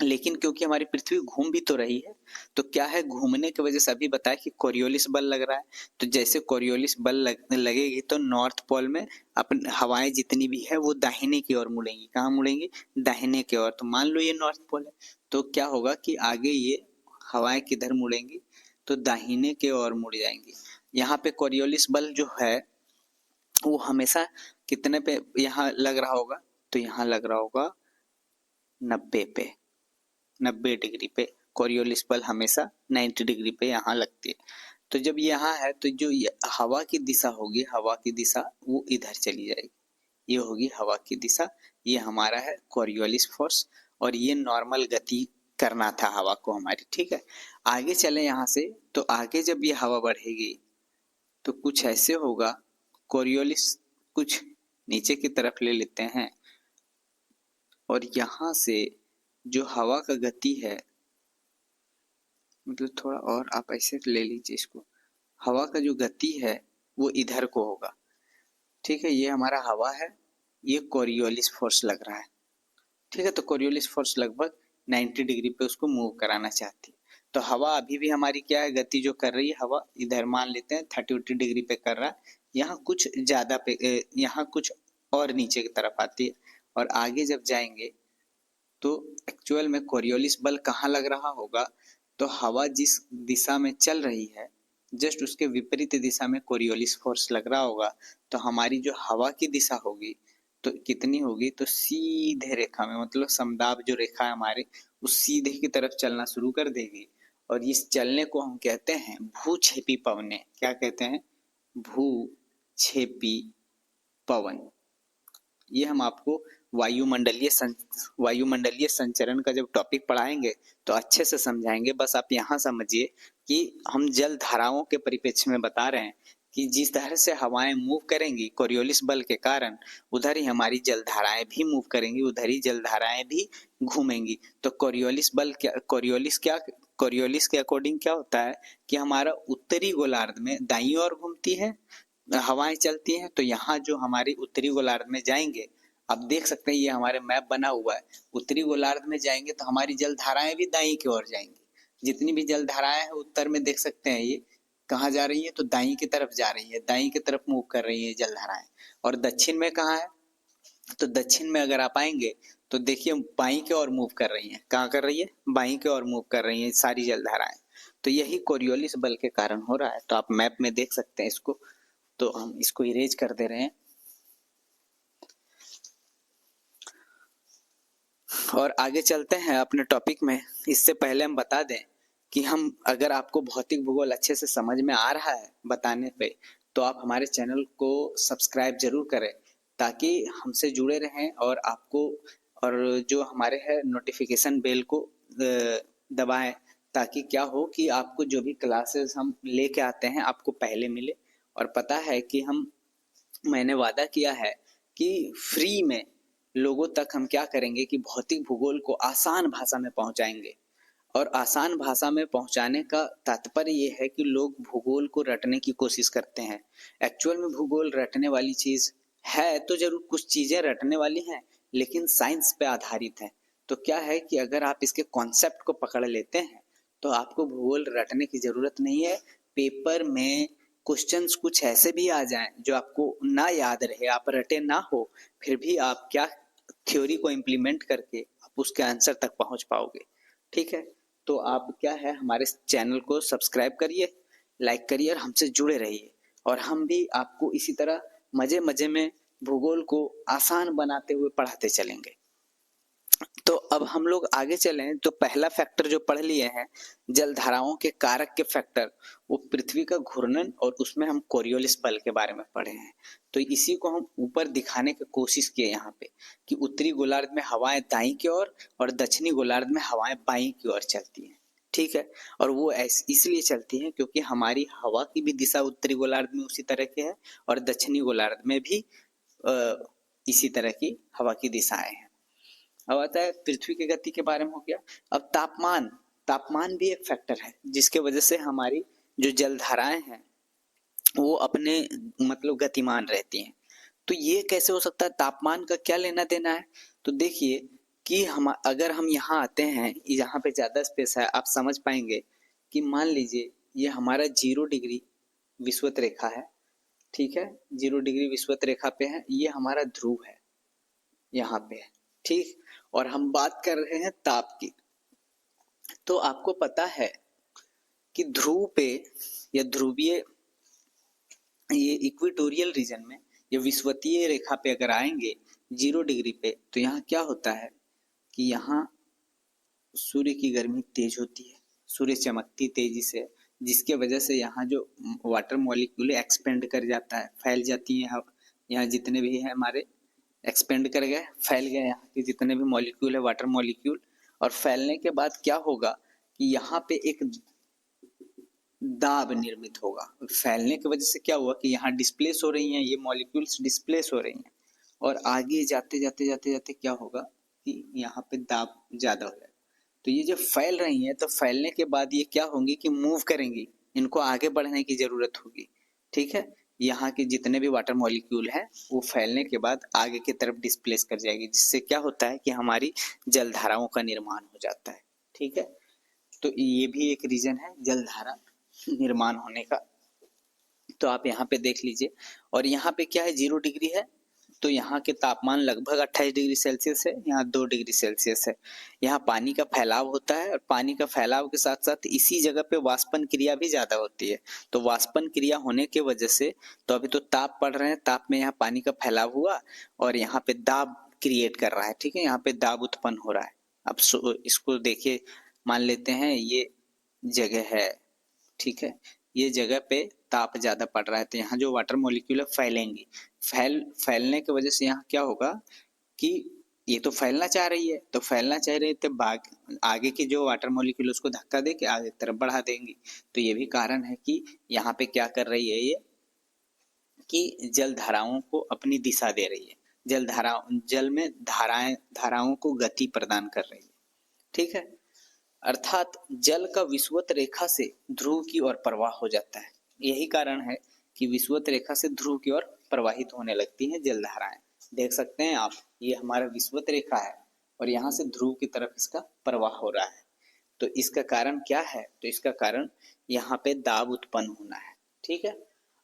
[SPEAKER 1] लेकिन क्योंकि हमारी पृथ्वी घूम भी तो रही है, तो क्या है, घूमने की वजह से अभी बताया कि कोरियोलिस बल लग रहा है। तो जैसे कोरियोलिस बल लगेगी तो नॉर्थ पोल में अपन हवाएं जितनी भी है वो दाहिने की ओर मुड़ेंगी। कहाँ मुड़ेंगी? दाहिने की ओर। तो मान लो ये नॉर्थ पोल है, तो क्या होगा कि आगे ये हवाएं किधर मुड़ेंगी, तो दाहिने की ओर मुड़ जाएंगी। यहाँ पे कोरियोलिस बल जो है वो हमेशा कितने पे यहाँ लग रहा होगा, तो यहाँ लग रहा होगा 90 पे, 90 डिग्री पे। कोरियोलिस बल हमेशा 90 डिग्री पे यहाँ लगती है। तो जब यहाँ है तो जो हवा की दिशा होगी, हवा की दिशा वो इधर चली जाएगी, ये होगी हवा की दिशा। ये हमारा है कोरियोलिस फोर्स और ये नॉर्मल गति करना था हवा को हमारी। ठीक है, आगे चले यहाँ से, तो आगे जब ये हवा बढ़ेगी तो कुछ ऐसे होगा, कोरियोलिस कुछ नीचे की तरफ ले लेते हैं और यहाँ से जो हवा का गति है, मतलब थोड़ा और आप ऐसे ले लीजिए इसको, हवा का जो गति है वो इधर को होगा। ठीक है, ये हमारा हवा है, ये कोरियोलिस फोर्स लग रहा है। ठीक है, तो कोरियोलिस फोर्स लगभग 90 डिग्री पे उसको मूव कराना चाहती है। तो हवा अभी भी हमारी क्या है, गति जो कर रही है, हवा इधर मान लेते हैं 30 डिग्री पे कर रहा है, यहाँ कुछ ज्यादा पे, यहाँ कुछ और नीचे की तरफ आती है। और आगे जब जाएंगे तो एक्चुअल में कोरियोलिस बल कहाँ लग रहा होगा, तो हवा जिस दिशा में चल रही है जस्ट उसके विपरीत दिशा में कोरियोलिस फोर्स लग रहा होगा। तो हमारी जो हवा की दिशा होगी तो कितनी होगी, तो सीधे रेखा में, मतलब समदाब जो रेखा है हमारे, उस सीधे की तरफ चलना शुरू कर देगी। और इस चलने को हम कहते हैं भूक्षेपी पवने। क्या कहते हैं? भूक्षेपी पवन। ये हम आपको वायुमंडलीय संचरण का जब टॉपिक पढ़ाएंगे तो अच्छे से समझाएंगे। बस आप यहाँ समझिए कि हम जल धाराओं के परिप्रेक्ष्य में बता रहे हैं कि जिस तरह से हवाएं मूव करेंगी कोरियोलिस बल के कारण, उधर ही हमारी जल धाराएं भी मूव करेंगी, उधर ही जल धाराएं भी घूमेंगी। तो कोरियोलिस के अकॉर्डिंग क्या होता है कि हमारा उत्तरी गोलार्ध में दाईं ओर घूमती है, हवाएं चलती हैं। तो यहाँ जो हमारी उत्तरी गोलार्ध में जाएंगे, आप देख सकते हैं ये हमारे मैप बना हुआ है, उत्तरी गोलार्ध में जाएंगे तो हमारी जल धाराएं भी दाईं की ओर जाएंगी। जितनी भी जल धाराएं हैं उत्तर में देख सकते हैं ये कहाँ जा रही है, तो दाईं की तरफ जा रही है, दाईं की तरफ मूव कर रही है जल धाराएं। और दक्षिण में कहाँ है, तो दक्षिण में अगर आप आएंगे तो देखिए बाईं की ओर मूव कर रही है। कहाँ कर रही है? बाईं की ओर मूव कर रही है सारी जल धाराएं। तो यही कोरियोलिस बल के कारण हो रहा है। तो आप मैप में देख सकते हैं इसको, तो हम इसको इरेज कर दे रहे हैं। और आगे चलते हैं अपने टॉपिक में। इससे पहले हम बता दें कि हम, अगर आपको भौतिक भूगोल अच्छे से समझ में आ रहा है बताने पे, तो आप हमारे चैनल को सब्सक्राइब जरूर करें ताकि हमसे जुड़े रहें और आपको और जो हमारे है नोटिफिकेशन बेल को दबाएं, ताकि क्या हो कि आपको जो भी क्लासेस हम लेके आते हैं आपको पहले मिले। और पता है कि मैंने वादा किया है कि फ्री में लोगों तक हम क्या करेंगे कि भौतिक भूगोल को आसान भाषा में पहुंचाएंगे। और आसान भाषा में पहुंचाने का तात्पर्य ये है कि लोग भूगोल को रटने की कोशिश करते हैं। एक्चुअल में भूगोल रटने वाली चीज है तो जरूर, कुछ चीजें रटने वाली हैं, लेकिन साइंस पे आधारित है। तो क्या है कि अगर आप इसके कॉन्सेप्ट को पकड़ लेते हैं तो आपको भूगोल रटने की जरूरत नहीं है। पेपर में क्वेश्चंस कुछ ऐसे भी आ जाएं जो आपको ना याद रहे, आप रटे ना हो, फिर भी आप क्या थ्योरी को इम्प्लीमेंट करके आप उसके आंसर तक पहुंच पाओगे। ठीक है, तो आप क्या है हमारे चैनल को सब्सक्राइब करिए, लाइक करिए और हमसे जुड़े रहिए। और हम भी आपको इसी तरह मजे मजे में भूगोल को आसान बनाते हुए पढ़ाते चलेंगे। तो अब हम लोग आगे चलें तो पहला फैक्टर जो पढ़ लिए हैं, जलधाराओं के कारक के फैक्टर, वो पृथ्वी का घूर्णन और उसमें हम कोरियोलिस बल के बारे में पढ़े हैं। तो इसी को हम ऊपर दिखाने की कोशिश किए यहाँ पे कि उत्तरी गोलार्ध में हवाएं दाईं की ओर और दक्षिणी गोलार्ध में हवाएं बाईं की ओर चलती हैं। ठीक है, और वो इसलिए चलती हैं क्योंकि हमारी हवा की भी दिशा उत्तरी गोलार्ध में उसी तरह की है और दक्षिणी गोलार्ध में भी इसी तरह की हवा की दिशाएं हैं। अब आता है पृथ्वी की गति के बारे में हो गया। अब तापमान, तापमान भी एक फैक्टर है जिसके वजह से हमारी जो जलधाराएं हैं वो अपने मतलब गतिमान रहती हैं। तो ये कैसे हो सकता है, तापमान का क्या लेना देना है? तो देखिए कि हम अगर हम यहाँ आते हैं, यहाँ पे ज्यादा स्पेस है, आप समझ पाएंगे कि मान लीजिए ये हमारा 0 डिग्री विषुवत रेखा है। ठीक है, 0 डिग्री विषुवत रेखा पे है, ये हमारा ध्रुव है यहाँ पे है। ठीक, और हम बात कर रहे हैं ताप की। तो आपको पता है कि ध्रुव पे या ध्रुवीय, ये इक्वेटोरियल रीजन में या विषुवतीय रेखा पे अगर आएंगे 0 डिग्री पे, तो यहाँ क्या होता है कि यहाँ सूर्य की गर्मी तेज होती है, सूर्य चमकती तेजी से, जिसके वजह से यहाँ जो वाटर मॉलिक्यूल एक्सपेंड कर जाता है, फैल जाती है। यहाँ जितने भी है हमारे एक्सपेंड कर गए, फैल गए यहाँ के जितने भी मॉलिक्यूल है, वाटर मॉलिक्यूल। और फैलने के बाद क्या होगा कि यहाँ पे एक दाब निर्मित होगा। फैलने की वजह से क्या हुआ कि यहाँ डिस्प्लेस हो रही हैं, ये मॉलिक्यूल्स डिस्प्लेस हो रही हैं, और आगे जाते जाते जाते जाते क्या होगा कि यहाँ पे दाब ज्यादा हो जाएगा। तो ये जब फैल रही हैं तो फैलने के बाद ये क्या होंगी कि मूव करेंगी, इनको आगे बढ़ने की जरूरत होगी। ठीक है, यहाँ के जितने भी वाटर मॉलिक्यूल हैं वो फैलने के बाद आगे की तरफ डिस्प्लेस कर जाएगी, जिससे क्या होता है कि हमारी जलधाराओं का निर्माण हो जाता है। ठीक है, तो ये भी एक रीजन है जलधारा निर्माण होने का। तो आप यहाँ पे देख लीजिए, और यहाँ पे क्या है 0 डिग्री है तो यहाँ के तापमान लगभग 28 डिग्री सेल्सियस है, यहाँ 2 डिग्री सेल्सियस है। यहाँ पानी का फैलाव होता है और पानी का फैलाव के साथ साथ इसी जगह पे वाष्पन क्रिया भी ज्यादा होती है। तो वाष्पन क्रिया होने के वजह से, तो अभी तो ताप पड़ रहे हैं, ताप में यहाँ पानी का फैलाव हुआ और यहाँ पे दाब क्रिएट कर रहा है। ठीक है, यहाँ पे दाब उत्पन्न हो रहा है। अब इसको देखिए, मान लेते हैं ये जगह है। ठीक है, ये जगह पे ताप ज्यादा पड़ रहा है तो यहाँ जो वाटर मॉलिक्यूल है फैलेंगी। फैलने की वजह से यहाँ क्या होगा कि ये तो फैलना चाह रही है, तो फैलना चाह रही है तो आगे की जो वाटर मॉलिक्यूल उसको धक्का दे के आगे तरफ बढ़ा देंगी। तो ये भी कारण है कि यहाँ पे क्या कर रही है ये कि जल धाराओं को अपनी दिशा दे रही है, जल में धाराओं को गति प्रदान कर रही है। ठीक है, अर्थात जल का विषुवत रेखा से ध्रुव की ओर प्रवाह हो जाता है। यही कारण है कि विषुवत रेखा से ध्रुव की ओर प्रवाहित होने लगती हैं जलधाराएं। देख सकते हैं आप, ये हमारा विषुवत रेखा है और यहाँ से ध्रुव की तरफ इसका प्रवाह हो रहा है। तो इसका कारण क्या है? तो इसका कारण यहाँ पे दाब उत्पन्न होना है। ठीक है,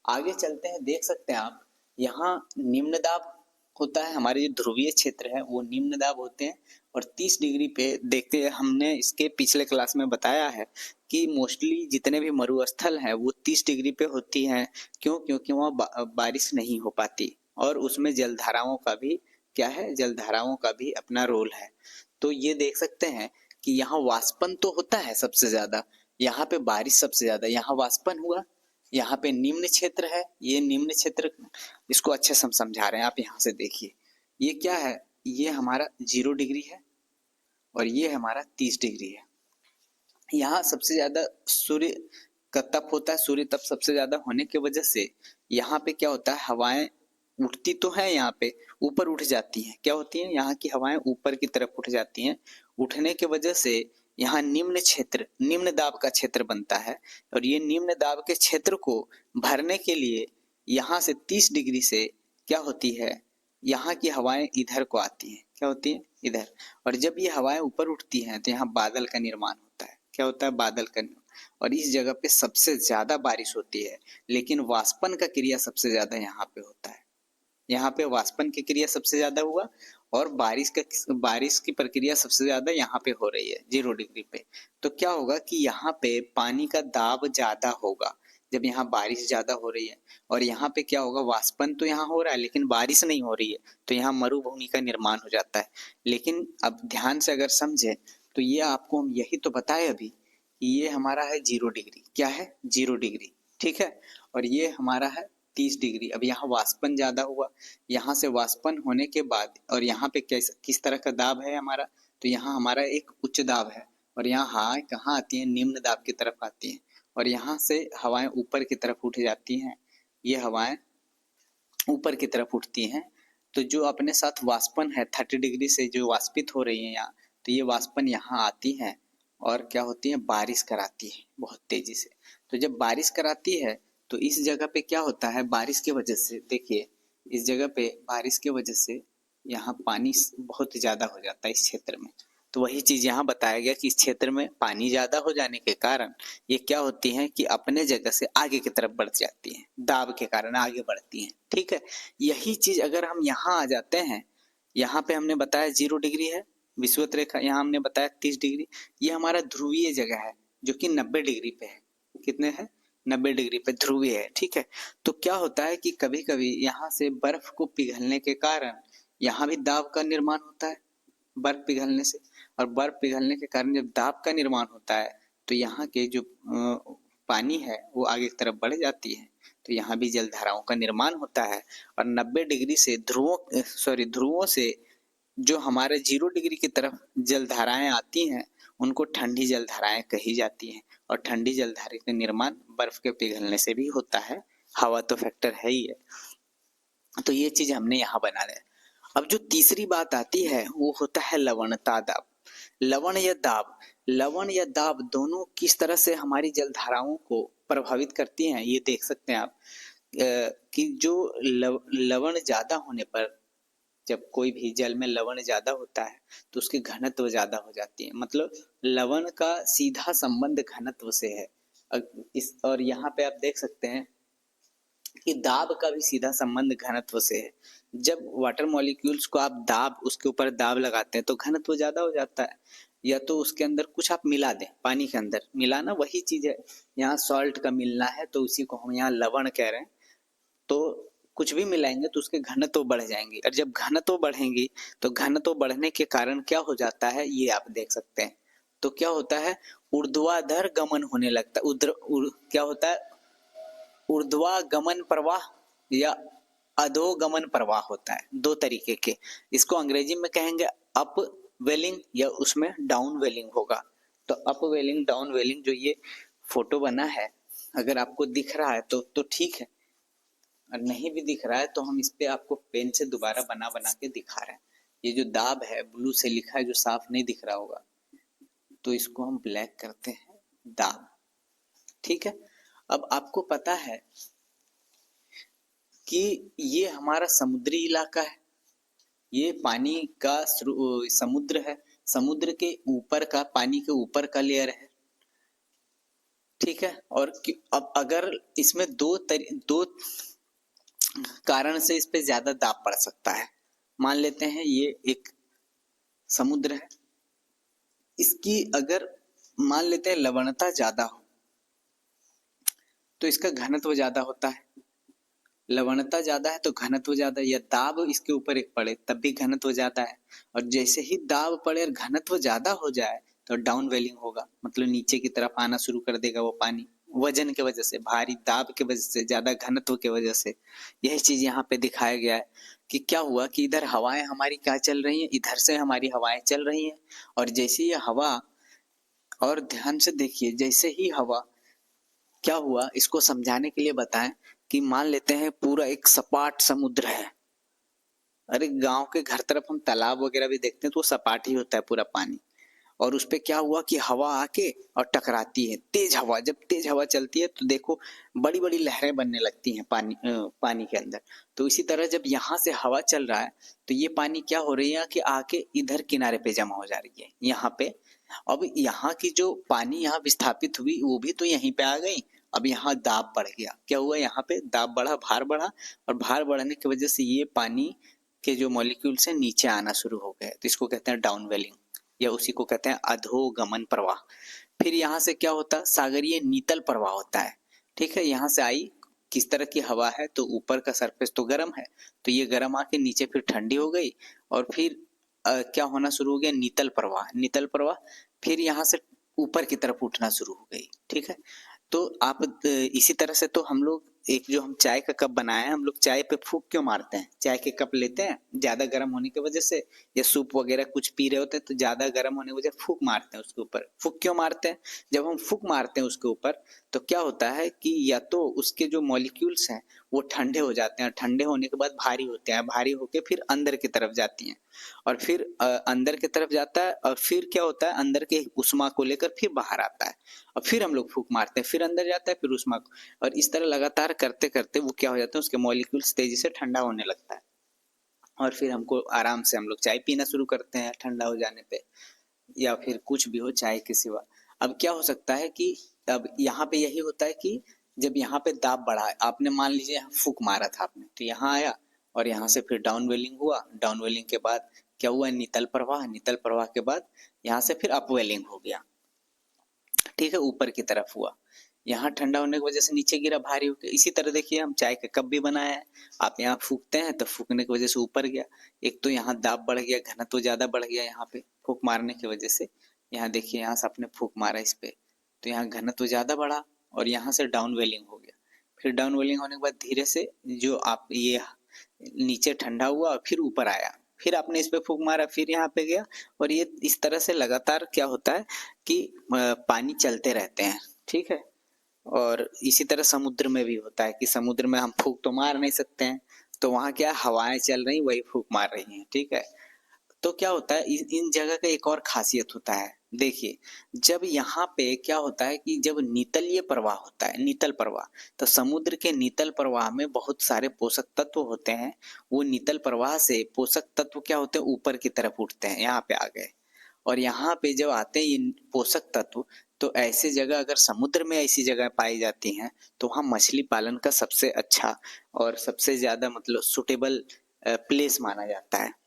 [SPEAKER 1] आगे चलते हैं। देख सकते हैं आप, यहाँ निम्न दाब होता है, हमारे जो ध्रुवीय क्षेत्र है वो निम्न दाब होते हैं। और 30 डिग्री पे देखते हैं, हमने इसके पिछले क्लास में बताया है कि मोस्टली जितने भी मरुस्थल हैं वो 30 डिग्री पे होती हैं। क्यों? क्योंकि वहाँ बारिश नहीं हो पाती और उसमें जलधाराओं का भी क्या है, जलधाराओं का भी अपना रोल है। तो ये देख सकते हैं कि यहाँ वाष्पन तो होता है सबसे ज्यादा, यहाँ पे बारिश सबसे ज्यादा, यहाँ वाष्पन हुआ यहाँ पे निम्न क्षेत्र है, ये निम्न क्षेत्र, इसको अच्छे से हम समझा रहे हैं, आप यहाँ से देखिए। ये क्या है, ये हमारा 0 डिग्री है और ये हमारा 30 डिग्री है। यहाँ सबसे ज्यादा सूर्य का तप होता है, सूर्य तप सबसे ज्यादा होने की वजह से यहाँ पे क्या होता है, हवाएं उठती तो है, यहाँ पे ऊपर उठ जाती हैं। क्या होती हैं, यहाँ की हवाएं ऊपर की तरफ उठ जाती हैं। उठने की वजह से यहाँ निम्न क्षेत्र, निम्न दाब का क्षेत्र बनता है और ये निम्न दाब के क्षेत्र को भरने के लिए यहाँ से 30 डिग्री से क्या होती है, यहाँ की हवाएं इधर को आती हैं। क्या होती हैं, इधर। और जब ये हवाएं ऊपर उठती हैं तो यहाँ बादल का निर्माण होता है। क्या होता है, बादल का निर्माण। और इस जगह पे सबसे ज्यादा बारिश होती है, लेकिन वाष्पन का क्रिया सबसे ज्यादा यहाँ पे होता है। यहाँ पे वाष्पन की क्रिया सबसे ज्यादा हुआ और बारिश की प्रक्रिया सबसे ज्यादा यहाँ पे हो रही है 0 डिग्री पे। तो क्या होगा कि यहाँ पे पानी का दाब ज्यादा होगा जब यहाँ बारिश ज्यादा हो रही है। और यहाँ पे क्या होगा, वाष्पन तो यहाँ हो रहा है लेकिन बारिश नहीं हो रही है, तो यहाँ मरुभूमि का निर्माण हो जाता है। लेकिन अब ध्यान से अगर समझे तो ये आपको हम यही तो बताए अभी, ये हमारा है 0 डिग्री। क्या है, 0 डिग्री, ठीक है। और ये हमारा है 30 डिग्री। अब यहाँ वाष्पन ज्यादा हुआ, यहाँ से वाष्पन होने के बाद और यहाँ पे किस तरह का दाब है हमारा, तो यहाँ हमारा एक उच्च दाब है और यहाँ हवाएं कहाँ आती हैं, निम्न दाब की तरफ आती हैं और यहाँ से हवाएं ऊपर की तरफ उठ जाती हैं। ये हवाएं ऊपर की तरफ उठती हैं, तो जो अपने साथ वाष्पन है 30 डिग्री से जो वाष्पित हो रही है यहाँ, तो ये वाष्पन यहाँ आती हैं और क्या होती है, बारिश कराती है बहुत तेजी से। तो जब बारिश कराती है तो इस जगह पे क्या होता है, बारिश की वजह से, देखिए इस जगह पे बारिश की वजह से यहाँ पानी बहुत ज्यादा हो जाता है इस क्षेत्र में। तो वही चीज यहाँ बताया गया कि इस क्षेत्र में पानी ज्यादा हो जाने के कारण ये क्या होती हैं कि अपने जगह से आगे की तरफ बढ़ जाती हैं, दाब के कारण आगे बढ़ती हैं। ठीक है, यही चीज अगर हम यहाँ आ जाते हैं, यहाँ पे हमने बताया 0 डिग्री है विषुवत रेखा, यहाँ हमने बताया 30 डिग्री, ये हमारा ध्रुवीय जगह है जो कि 90 डिग्री पे है। कितने है, 90 डिग्री पे ध्रुवीय है। ठीक है, तो क्या होता है कि कभी कभी यहाँ से बर्फ को पिघलने के कारण यहाँ भी दाब का निर्माण होता है, बर्फ पिघलने से। और बर्फ पिघलने के कारण जब दाब का निर्माण होता है तो यहाँ के जो पानी है वो आगे की तरफ बढ़ जाती है, तो यहाँ भी जल धाराओं का निर्माण होता है। और 90 डिग्री से ध्रुवों से जो हमारे 0 डिग्री की तरफ जल धाराएं आती हैं उनको ठंडी जल धाराएं कही जाती हैं। और ठंडी जल धारा का निर्माण बर्फ के पिघलने से भी होता है, हवा तो फैक्टर है ही है। तो ये चीज हमने यहाँ बना लिया। अब जो तीसरी बात आती है वो होता है लवणता दाब। लवण या दाब दोनों किस तरह से हमारी जल धाराओं को प्रभावित करती हैं, ये देख सकते हैं आप कि जो लवण ज्यादा होने पर, जब कोई भी जल में लवण ज्यादा होता है तो उसकी घनत्व ज्यादा हो जाती है। मतलब लवण का सीधा संबंध घनत्व से है। और यहाँ पे आप देख सकते हैं कि दाब का भी सीधा संबंध घनत्व से है। जब वाटर मॉलिक्यूल्स को आप उसके ऊपर दाब लगाते हैं तो घनत्व ज्यादा हो जाता है। या तो उसके अंदर कुछ आप मिला दें, पानी के अंदर मिलाना वही चीज है, यहाँ सॉल्ट का मिलना है तो उसी को हम यहाँ लवण कह रहे हैं। तो कुछ भी मिलाएंगे तो उसके घनत्व बढ़ जाएंगे और जब घनत्व बढ़ेंगी तो घनत्व बढ़ने के कारण क्या हो जाता है ये आप देख सकते हैं। तो क्या होता है, ऊर्ध्वाधर गमन होने लगता है। क्या होता है, ऊर्ध्वागमन प्रवाह या अधोगमन प्रवाह होता है, दो तरीके के। इसको अंग्रेजी में कहेंगे अप वेलिंग या उसमें डाउन वेलिंग होगा। तो अप वेलिंग डाउन वेलिंग, जो ये फोटो बना है अगर आपको दिख रहा है तो ठीक है, और नहीं भी दिख रहा है तो हम इस पे आपको पेन से दोबारा बना बना के दिखा रहे हैं। ये जो दाब है ब्लू से लिखा है, जो साफ नहीं दिख रहा होगा, तो इसको हम ब्लैक करते हैं दाब। ठीक है, अब आपको पता है कि ये हमारा समुद्री इलाका है, ये पानी का समुद्र है, समुद्र के ऊपर का, पानी के ऊपर का लेयर है। ठीक है, और अब अगर इसमें दो कारण से इस पे ज्यादा दाब पड़ सकता है। मान लेते हैं ये एक समुद्र है, इसकी अगर मान लेते हैं लवणता ज्यादा हो तो इसका घनत्व ज्यादा होता है। लवणता ज्यादा है तो घनत्व ज्यादा, या दाब इसके ऊपर एक पड़े तब भी घनत्व ज्यादा है। और जैसे ही दाब पड़े और घनत्व ज्यादा हो जाए तो डाउन वेलिंग होगा, मतलब नीचे की तरफ आना शुरू कर देगा वो पानी, वजन के वजह से, भारी दाब के वजह से, ज्यादा घनत्व के वजह से। यही चीज यहाँ पे दिखाया गया है कि क्या हुआ कि इधर हवाएं हमारी क्या चल रही हैं, इधर से हमारी हवाएं चल रही हैं, और जैसे ये हवा, और ध्यान से देखिए, जैसे ही हवा, क्या हुआ इसको समझाने के लिए बताएं कि मान लेते हैं पूरा एक सपाट समुद्र है। अरे गांव के घर तरफ हम तालाब वगैरह भी देखते हैं तो वो सपाट ही होता है पूरा पानी, और उस पे क्या हुआ कि हवा आके और टकराती है, तेज हवा, जब तेज हवा चलती है तो देखो बड़ी बड़ी लहरें बनने लगती हैं पानी के अंदर। तो इसी तरह जब यहाँ से हवा चल रहा है तो ये पानी क्या हो रही है कि आके इधर किनारे पे जमा हो जा रही है यहाँ पे। अब यहाँ की जो पानी यहाँ विस्थापित हुई वो भी तो यहीं पे आ गई। अब यहाँ दाब बढ़ गया, क्या हुआ यहाँ पे दाब बढ़ा, भार बढ़ा, और भार बढ़ने की वजह से ये पानी के जो मॉलिक्यूल्स हैं नीचे आना शुरू हो गए, तो इसको कहते हैं डाउन वेलिंग, या उसी को कहते हैं अधोगमन प्रवाह। फिर यहाँ से क्या होता है, सागरीय नीतल प्रवाह होता है। ठीक है, यहाँ से आई किस तरह की हवा है, तो ऊपर का सरफेस तो गर्म है, तो ये गर्म आके नीचे फिर ठंडी हो गई, और फिर क्या होना शुरू हो गया, नीतल प्रवाह, नीतल प्रवाह, फिर यहाँ से ऊपर की तरफ उठना शुरू हो गई। ठीक है, तो आप इसी तरह से तो हम लोग एक जो हम चाय का कप बनाए हैं, हम लोग चाय पे फूंक क्यों मारते हैं, चाय के कप लेते हैं ज्यादा गर्म होने की वजह से, या सूप वगैरह कुछ पी रहे होते हैं तो ज्यादा गर्म होने की वजह से फूंक मारते हैं उसके ऊपर। फूंक क्यों मारते हैं, जब हम फूंक मारते हैं उसके ऊपर तो क्या होता है कि या तो उसके जो मॉलिक्यूल्स हैं वो ठंडे हो जाते हैं, ठंडे होने के बाद भारी होते हैं, भारी होके फिर अंदर की तरफ जाती हैं, और फिर अंदर की तरफ जाता है, और फिर क्या होता है अंदर के उष्मा को लेकर फिर बाहर आता है, और फिर हम लोग फूंक मारते हैं, फिर अंदर जाता है, फिर उष्मा को, और इस तरह लगातार करते करते वो क्या हो जाता है, उसके मॉलिक्यूल्स तेजी से ठंडा होने लगता है, और फिर हमको आराम से हम लोग चाय पीना शुरू करते हैं ठंडा हो जाने पे, या फिर कुछ भी हो चाय के सिवा। अब क्या हो सकता है कि अब यहाँ पे यही होता है कि जब यहाँ पे दाब बढ़ा, आपने मान लीजिए फूक मारा था आपने, तो यहाँ आया और यहाँ से फिर डाउन वेलिंग हुआ, डाउन वेलिंग के बाद क्या हुआ, नितल प्रवाह, नितल प्रवाह के बाद यहाँ से फिर अपवेलिंग हो गया। ठीक है, ऊपर की तरफ हुआ, यहाँ ठंडा होने की वजह से नीचे गिरा भारी होकर। इसी तरह देखिए हम चाय का कप भी बनाए हैं, आप यहाँ फूकते हैं तो फूकने की वजह से ऊपर गया, एक तो यहाँ दाब बढ़ गया, घनत्व ज्यादा बढ़ गया यहाँ पे फूक मारने की वजह से। यहाँ देखिए यहाँ से आपने फूक मारा इस पे, तो यहाँ घनत्व ज्यादा बढ़ा, और यहाँ से डाउन वेलिंग हो गया। फिर डाउन वेलिंग होने के बाद धीरे से जो आप ये नीचे ठंडा हुआ और फिर ऊपर आया, फिर आपने इस पे फूक मारा, फिर यहाँ पे गया, और ये इस तरह से लगातार क्या होता है कि पानी चलते रहते हैं। ठीक है, और इसी तरह समुद्र में भी होता है कि समुद्र में हम फूंक तो मार नहीं सकते हैं, तो वहां क्या हवाएं चल रही वही फूंक मार रही हैं। ठीक है, तो क्या होता है इन जगह का एक और खासियत होता है, देखिए जब यहाँ पे क्या होता है कि जब नीतलीय प्रवाह होता है, नीतल प्रवाह, तो समुद्र के नीतल प्रवाह में बहुत सारे पोषक तत्व होते हैं, वो नीतल प्रवाह से पोषक तत्व क्या होते हैं ऊपर की तरफ उठते हैं, यहाँ पे आ गए, और यहाँ पे जब आते हैं ये पोषक तत्व, तो ऐसे जगह अगर समुद्र में ऐसी जगह पाई जाती हैं तो वहाँ मछली पालन का सबसे अच्छा और सबसे ज्यादा मतलब सुटेबल प्लेस माना जाता है।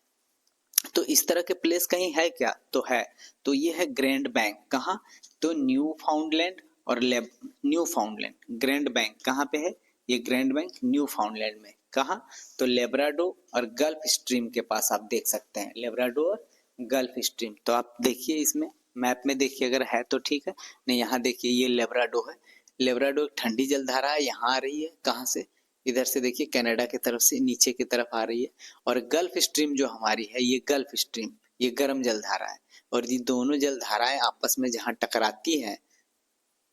[SPEAKER 1] तो इस तरह के प्लेस कहीं है क्या, तो है, तो ये है ग्रैंड बैंक, कहाँ, तो न्यू फाउंडलैंड और न्यू फाउंडलैंड, ग्रैंड बैंक कहाँ पे है, ये ग्रैंड बैंक न्यू फाउंडलैंड में, कहाँ, तो लेब्राडोर और गल्फ स्ट्रीम के पास, आप देख सकते हैं लेब्राडोर और गल्फ स्ट्रीम। तो आप देखिए इसमें मैप में देखिए अगर है तो ठीक है, नहीं यहाँ देखिए ये लेब्राडोर है, लेब्राडोर ठंडी जलधारा है, यहाँ आ रही है कहाँ से, इधर से देखिए कनाडा की तरफ से नीचे की तरफ आ रही है, और गल्फ स्ट्रीम जो हमारी है ये गल्फ स्ट्रीम, ये गर्म जलधारा है, और ये दोनों जलधाराएं आपस में जहाँ टकराती हैं,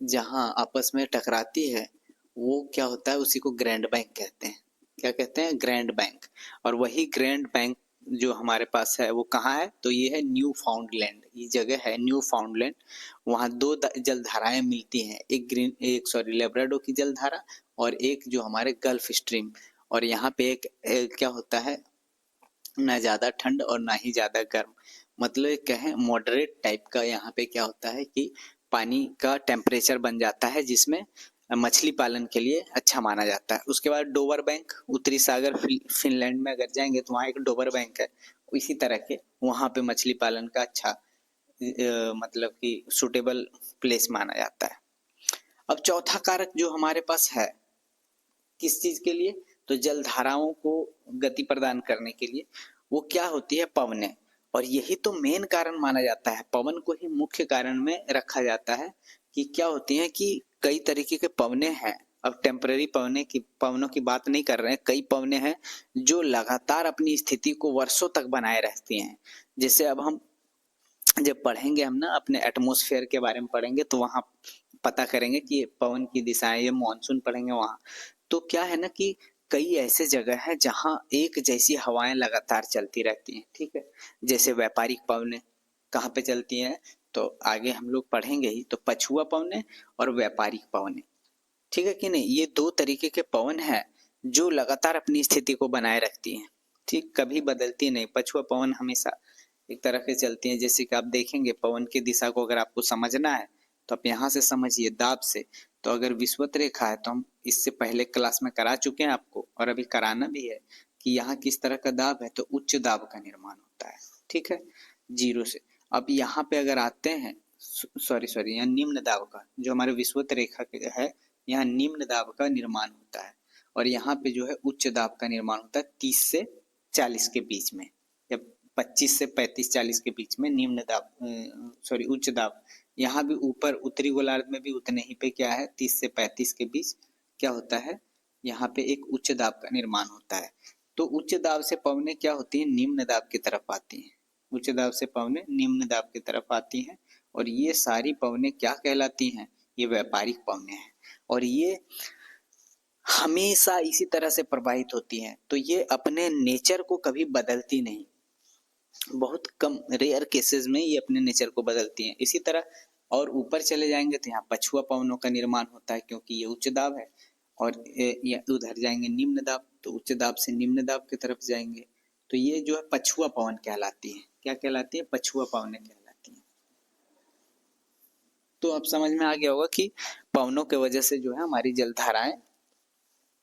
[SPEAKER 1] जहाँ आपस में टकराती है वो क्या होता है, उसी को ग्रैंड बैंक कहते हैं, क्या कहते हैं, ग्रैंड बैंक। और वही ग्रैंड बैंक जो हमारे पास है वो कहाँ है, तो ये है न्यू फाउंडलैंड, ये जगह है न्यू फाउंडलैंड, वहाँ दो जलधाराएं मिलती हैं, एक सॉरी लेब्राडोर की जलधारा और एक जो हमारे गल्फ स्ट्रीम, और यहाँ पे एक क्या होता है, ना ज्यादा ठंड और ना ही ज्यादा गर्म, मतलब कहें मॉडरेट टाइप का यहाँ पे क्या होता है कि पानी का टेम्परेचर बन जाता है, जिसमें मछली पालन के लिए अच्छा माना जाता है। उसके बाद डोवर बैंक, उत्तरी सागर फिनलैंड में अगर जाएंगे तो वहाँ एक डोवर बैंक है, इसी तरह के वहाँ पे मछली पालन का अच्छा मतलब कि सुटेबल प्लेस माना जाता है। अब चौथा कारक जो हमारे पास है किस चीज के लिए, तो जलधाराओं को गति प्रदान करने के लिए, वो क्या होती है, पवने, और यही तो मेन कारण माना जाता है, पवन को ही मुख्य कारण में रखा जाता है कि क्या होती है कि कई तरीके के पवने हैं। अब टेम्पररी पवनों की बात नहीं कर रहे हैं, कई पवने हैं जो लगातार अपनी स्थिति को वर्षों तक बनाए रखती हैं। जैसे अब हम जब पढ़ेंगे हम ना अपने एटमॉस्फेयर के बारे में पढ़ेंगे तो वहाँ पता करेंगे कि ये पवन की दिशाएं, ये मानसून पढ़ेंगे वहाँ, तो क्या है ना कि कई ऐसे जगह है जहाँ एक जैसी हवाएं लगातार चलती रहती हैं। ठीक है, जैसे व्यापारिक पवनें कहाँ पे चलती हैं, तो आगे हम लोग पढ़ेंगे ही, तो पछुआ पवनें और व्यापारिक पवनें। ठीक है कि नहीं, ये दो तरीके के पवन हैं जो लगातार अपनी स्थिति को बनाए रखती हैं। ठीक, कभी बदलती नहीं। पछुआ पवन हमेशा एक तरह के चलती हैं। जैसे कि आप देखेंगे पवन की दिशा को अगर आपको समझना है तो आप यहाँ से समझिए दाब से। तो अगर विषुवत रेखा है तो हम इससे पहले क्लास में करा चुके हैं आपको, और अभी कराना भी है कि यहाँ किस तरह का दाब है, तो उच्च दाब का निर्माण होता है। ठीक है, जीरो से। अब यहाँ पे अगर आते हैं, सॉरी यहाँ निम्न दाब का, जो हमारे विषुवत रेखा है, यहाँ निम्न दाब का निर्माण होता है, और यहाँ पे जो है उच्च दाब का निर्माण होता है 30 से 40 के बीच में, या 25 से 35-40 के बीच में निम्न दाब, उच्च दाब। यहाँ भी ऊपर उत्तरी गोलार्ध में भी उतने ही पे क्या है, 30 से 35 के बीच क्या होता है, यहाँ पे एक उच्च दाब का निर्माण होता है। तो उच्च दाब से पवनें क्या होती है, निम्न दाब की तरफ आती हैं। उच्च दाब से पवनें निम्न दाब की तरफ आती हैं, और ये सारी पवनें क्या कहलाती हैं, ये व्यापारिक पवनें हैं, और ये हमेशा इसी तरह से प्रवाहित होती हैं। तो ये अपने नेचर को कभी बदलती नहीं, बहुत कम रेयर केसेस में ये अपने नेचर को बदलती हैं। इसी तरह और ऊपर चले जाएंगे तो यहाँ पछुआ पवनों का निर्माण होता है, क्योंकि ये उच्च दाब है, और ये उधर जाएंगे निम्न दाब, तो उच्च दाब से निम्न दाब की तरफ जाएंगे, तो ये जो है पछुआ पवन कहलाती है। क्या कहलाती है, पछुआ पवनें कहलाती हैं। तो अब समझ में आ गया होगा कि पवनों की वजह से जो है हमारी जलधाराएं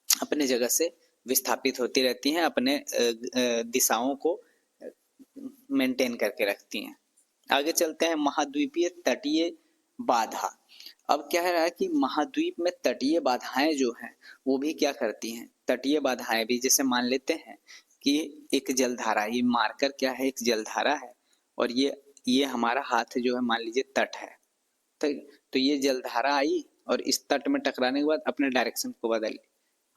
[SPEAKER 1] अपने जगह से विस्थापित होती रहती हैं, अपने दिशाओं को मेंटेन करके रखती हैं। आगे चलते हैं, महाद्वीपीय तटीय बाधा। अब क्या है कि महाद्वीप में तटीय बाधाएं जो हैं वो भी क्या करती हैं, तटीय बाधाएं भी, जैसे मान लेते हैं कि एक जलधारा, ये मार्कर क्या है, एक जलधारा है, और ये हमारा हाथ जो है मान लीजिए तट है। तो ये जलधारा आई और इस तट में टकराने के बाद अपने डायरेक्शन को बदल ली,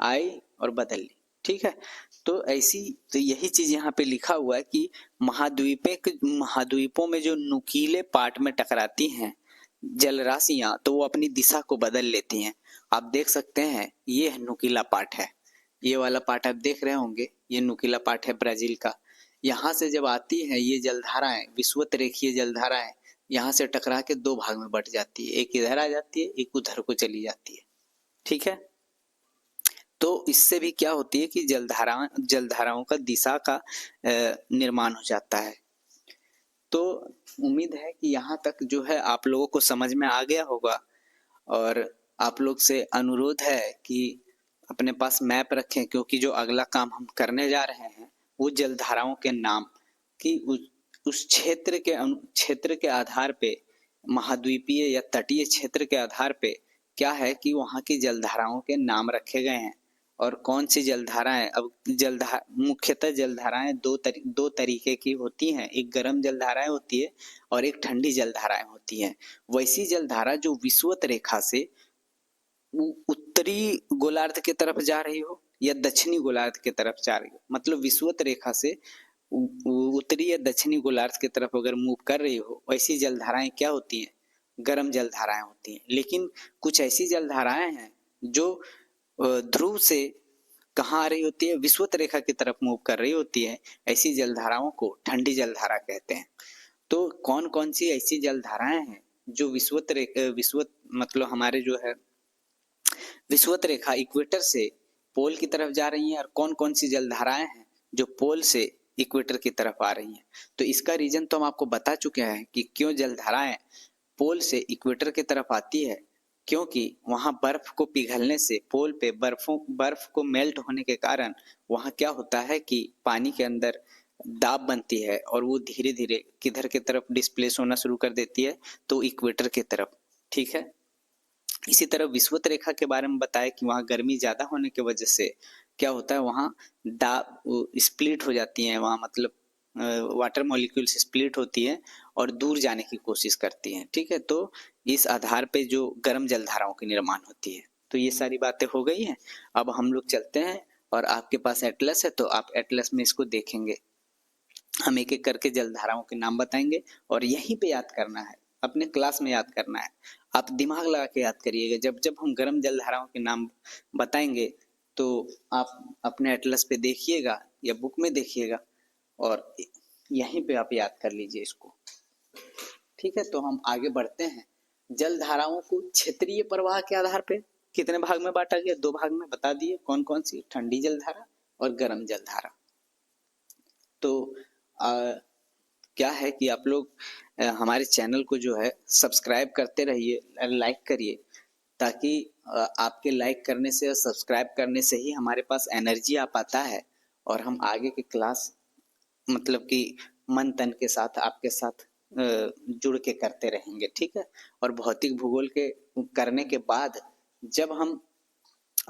[SPEAKER 1] आई और बदल ली। ठीक है, तो यही चीज यहाँ पे लिखा हुआ है कि महाद्वीपों में जो नुकीले पार्ट में टकराती हैं जलराशियां, तो वो अपनी दिशा को बदल लेती हैं। आप देख सकते हैं ये नुकीला पार्ट है, ये वाला पार्ट आप देख रहे होंगे, ये नुकीला पार्ट है ब्राजील का। यहाँ से जब आती है ये जलधाराएं, विषुवत रेखीय जलधाराएं, यहाँ से टकरा के दो भाग में बट जाती है, एक इधर आ जाती है, एक उधर को चली जाती है। ठीक है, तो इससे भी क्या होती है कि जलधाराओं का दिशा का निर्माण हो जाता है। तो उम्मीद है कि यहाँ तक जो है आप लोगों को समझ में आ गया होगा, और आप लोग से अनुरोध है कि अपने पास मैप रखें, क्योंकि जो अगला काम हम करने जा रहे हैं वो जलधाराओं के नाम कि उस क्षेत्र के आधार पे, महाद्वीपीय या तटीय क्षेत्र के आधार पे क्या है कि वहाँ की जलधाराओं के नाम रखे गए हैं, और कौन सी जलधाराएं। अब मुख्यतः जलधाराएं दो तरीके की होती हैं, एक गर्म जलधाराएं होती है और एक ठंडी जलधाराएं होती हैं। वैसी जलधारा जो विषुवत रेखा से उत्तरी गोलार्ध की तरफ जा रही हो या दक्षिणी गोलार्ध की तरफ जा रही हो, मतलब विषुवत रेखा से उत्तरी या दक्षिणी गोलार्ध की तरफ अगर मूव कर रही हो, वैसी जलधाराएं क्या होती हैं, गर्म जलधाराएं होती हैं। लेकिन कुछ ऐसी जलधाराएं हैं जो ध्रुव से कहाँ आ रही होती है, विषुवत रेखा की तरफ मूव कर रही होती है, ऐसी जलधाराओं को ठंडी जलधारा कहते हैं। तो कौन कौन सी ऐसी जलधाराएं हैं जो विषुवत मतलब हमारे जो है विषुवत रेखा इक्वेटर से पोल की तरफ जा रही हैं, और कौन कौन सी जलधाराएं हैं जो पोल से इक्वेटर की तरफ आ रही हैं। तो इसका रीजन तो हम आपको बता चुके हैं कि क्यों जलधाराएं पोल से इक्वेटर की तरफ आती है, क्योंकि वहां बर्फ को पिघलने से पोल पे बर्फ को मेल्ट होने के कारण वहां क्या होता है कि पानी के अंदर दाब बनती है, और वो धीरे धीरे किधर की तरफ डिस्प्लेस होना शुरू कर देती है, तो इक्वेटर की तरफ। ठीक है, इसी तरह विषुवत रेखा के बारे में बताया कि वहाँ गर्मी ज्यादा होने की वजह से क्या होता है, वहाँ दाब स्प्लिट हो जाती है, वहाँ मतलब वाटर मॉलिक्यूल्स स्प्लिट होती हैं और दूर जाने की कोशिश करती हैं। ठीक है, तो इस आधार पे जो गर्म जलधाराओं की निर्माण होती है। तो ये सारी बातें हो गई हैं। अब हम लोग चलते हैं और आपके पास एटलस है तो आप एटलस में इसको देखेंगे। हम एक एक करके जलधाराओं के नाम बताएंगे और यहीं पे याद करना है, अपने क्लास में याद करना है। आप दिमाग लगा के याद करिएगा। जब जब हम गर्म जलधाराओं के नाम बताएंगे तो आप अपने एटलस पे देखिएगा या बुक में देखिएगा और यहीं पे आप याद कर लीजिए इसको। ठीक है, तो हम आगे बढ़ते हैं। जलधाराओं को क्षेत्रीय प्रवाह के आधार पे कितने भाग में बांटा गया? 2 भाग में। बता दिए कौन कौन सी? ठंडी जलधारा और गर्म जलधारा। तो क्या है कि आप लोग हमारे चैनल को जो है सब्सक्राइब करते रहिए, लाइक करिए, ताकि आपके लाइक करने से और सब्सक्राइब करने से ही हमारे पास एनर्जी आ पाता है और हम आगे की क्लास मतलब कि मन तन के साथ आपके साथ जुड़ के करते रहेंगे। ठीक है, और भौतिक भूगोल के करने के बाद जब हम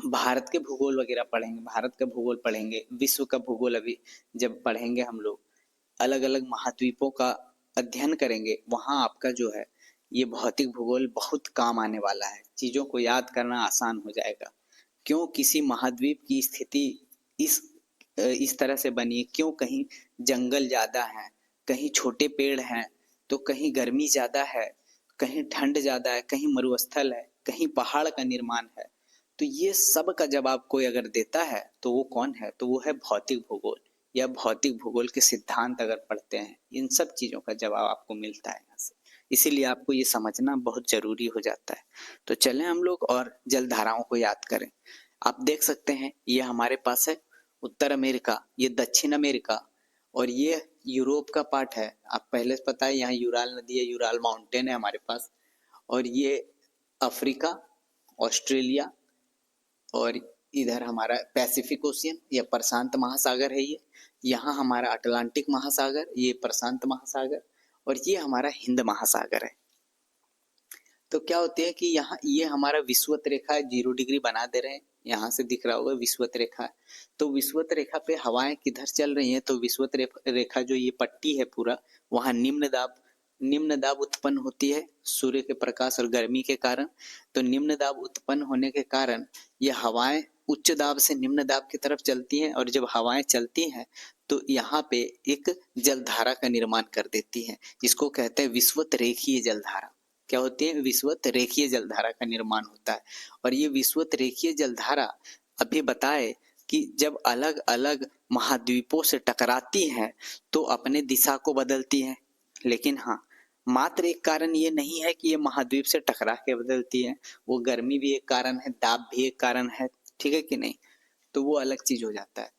[SPEAKER 1] भारत के भूगोल वगैरह पढ़ेंगे, भारत का भूगोल पढ़ेंगे, विश्व का भूगोल अभी जब पढ़ेंगे हम लोग, अलग अलग महाद्वीपों का अध्ययन करेंगे, वहाँ आपका जो है ये भौतिक भूगोल बहुत काम आने वाला है। चीज़ों को याद करना आसान हो जाएगा। क्यों किसी महाद्वीप की स्थिति इस तरह से बनी है, क्यों कहीं जंगल ज़्यादा है, कहीं छोटे पेड़ हैं, तो कहीं गर्मी ज़्यादा है, कहीं ठंड ज़्यादा है, कहीं मरुस्थल है, कहीं पहाड़ का निर्माण है। तो ये सब का जवाब कोई अगर देता है तो वो कौन है? तो वो है भौतिक भूगोल, या भौतिक भूगोल के सिद्धांत अगर पढ़ते हैं, इन सब चीज़ों का जवाब आपको मिलता है यहाँ से। इसीलिए आपको ये समझना बहुत जरूरी हो जाता है। तो चलें हम लोग और जलधाराओं को याद करें। आप देख सकते हैं ये हमारे पास है उत्तर अमेरिका, ये दक्षिण अमेरिका और ये यूरोप का पार्ट है। आप पहले से पता है यहाँ यूराल नदी है, यूराल माउंटेन है हमारे पास। और ये अफ्रीका, ऑस्ट्रेलिया और इधर हमारा पैसिफिक ओशियन या प्रशांत महासागर है। ये यहाँ हमारा अटलांटिक महासागर, ये प्रशांत महासागर और ये हमारा हिंद महासागर है। तो क्या होती है कि यहाँ ये हमारा विषुवत रेखा 0 डिग्री बना दे रहे हैं, यहाँ से दिख रहा होगा विषुवत रेखा। तो विषुवत रेखा पे हवाएं किधर चल रही हैं? तो विषुवत रेखा जो ये पट्टी है पूरा, वहाँ निम्न दाब उत्पन्न होती है सूर्य के प्रकाश और गर्मी के कारण। तो निम्न दाब उत्पन्न होने के कारण ये हवाएं उच्च दाब से निम्न दाब की तरफ चलती हैं और जब हवाएं चलती हैं तो यहाँ पे एक जलधारा का निर्माण कर देती हैं, जिसको कहते हैं विषुवत रेखीय जलधारा। क्या होती है? विषुवत रेखीय जलधारा का निर्माण होता है। और ये विषुवत रेखीय जलधारा अभी बताए कि जब अलग अलग महाद्वीपों से टकराती हैं तो अपने दिशा को बदलती हैं। लेकिन हाँ, मात्र एक कारण ये नहीं है कि ये महाद्वीप से टकरा के बदलती है, वो गर्मी भी एक कारण है, दाब भी एक कारण है। ठीक है कि नहीं? तो वो अलग चीज हो जाता है।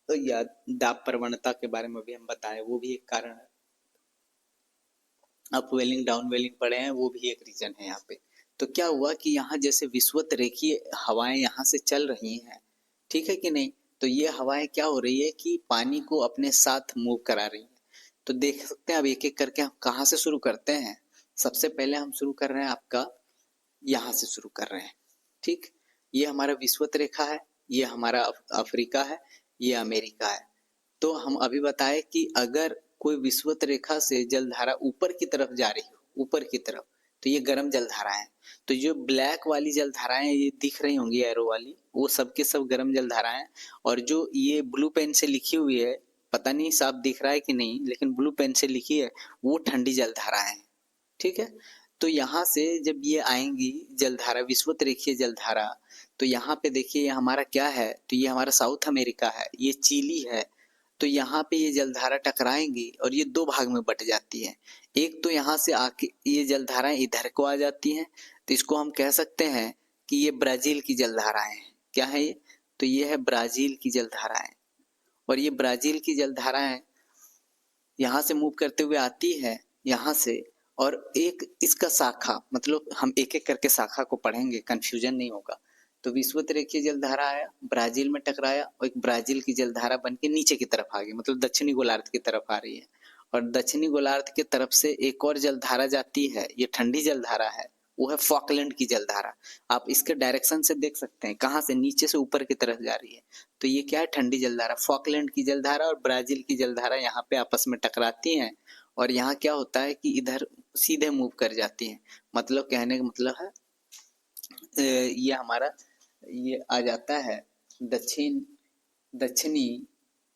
[SPEAKER 1] तो या दाब प्रवणता के बारे में भी हम बताएं, वो भी एक कारण है। अपवेलिंग डाउनवेलिंग पढ़े हैं, वो भी एक रीजन है यहाँ पे। तो क्या हुआ कि यहाँ जैसे विषुवत रेखीय हवाएं यहाँ से चल रही हैं, ठीक है कि नहीं? तो ये हवाएं क्या हो रही है कि पानी को अपने साथ मूव करा रही है। तो देख सकते हैं अब एक एक करके हम कहाँ से शुरू करते हैं। सबसे पहले हम शुरू कर रहे हैं आपका यहाँ से शुरू कर रहे हैं। ठीक, ये हमारा विषुवत रेखा है, ये हमारा अफ्रीका है, ये अमेरिका है। तो हम अभी बताए कि अगर कोई विषुवत रेखा से जलधारा ऊपर की तरफ जा रही हो, ऊपर की तरफ, तो ये गर्म जलधारा है। तो जो ब्लैक वाली जलधाराएं ये दिख रही होंगी एरो वाली, वो सब के सब गर्म जलधाराएं। और जो ये ब्लू पेन से लिखी हुई है, पता नहीं साफ दिख रहा है कि नहीं, लेकिन ब्लू पेन से लिखी है, वो ठंडी जलधाराएं हैं। ठीक है, तो यहाँ से जब ये आएंगी जलधारा, विषुवत रेखीय जलधारा, तो यहाँ पे देखिए ये हमारा क्या है? तो ये हमारा साउथ अमेरिका है, ये चिली है। तो यहाँ पे ये जलधारा टकराएंगी और ये 2 भाग में बट जाती है। एक तो यहाँ से आके ये जलधाराएं इधर को आ जाती हैं, तो इसको हम कह सकते हैं कि ये ब्राजील की जलधाराएं हैं। क्या है ये? तो ये है ब्राजील की जलधाराएं। और ये ब्राजील की जलधाराएं यहाँ से मूव करते हुए आती है यहाँ से, और एक इसका शाखा, मतलब हम एक एक करके शाखा को पढ़ेंगे, कंफ्यूजन नहीं होगा। तो विषुवत रेखीय जलधारा आया, ब्राजील में टकराया और एक ब्राजील की जलधारा बन के नीचे की तरफ आ गई, मतलब दक्षिणी गोलार्ध की तरफ आ रही है। और दक्षिणी गोलार्ध की तरफ से एक और जलधारा जाती है, ये ठंडी जलधारा है, वो है फॉकलैंड की जलधारा। आप इसके डायरेक्शन से देख सकते हैं, कहाँ से? नीचे से ऊपर की तरफ जा रही है। तो ये क्या है, ठंडी जलधारा। फॉकलैंड की जलधारा और ब्राजील की जलधारा यहाँ पे आपस में टकराती हैं और यहाँ क्या होता है कि इधर सीधे मूव कर जाती हैं। मतलब कहने का मतलब है ये हमारा ये आ जाता है दक्षिणी,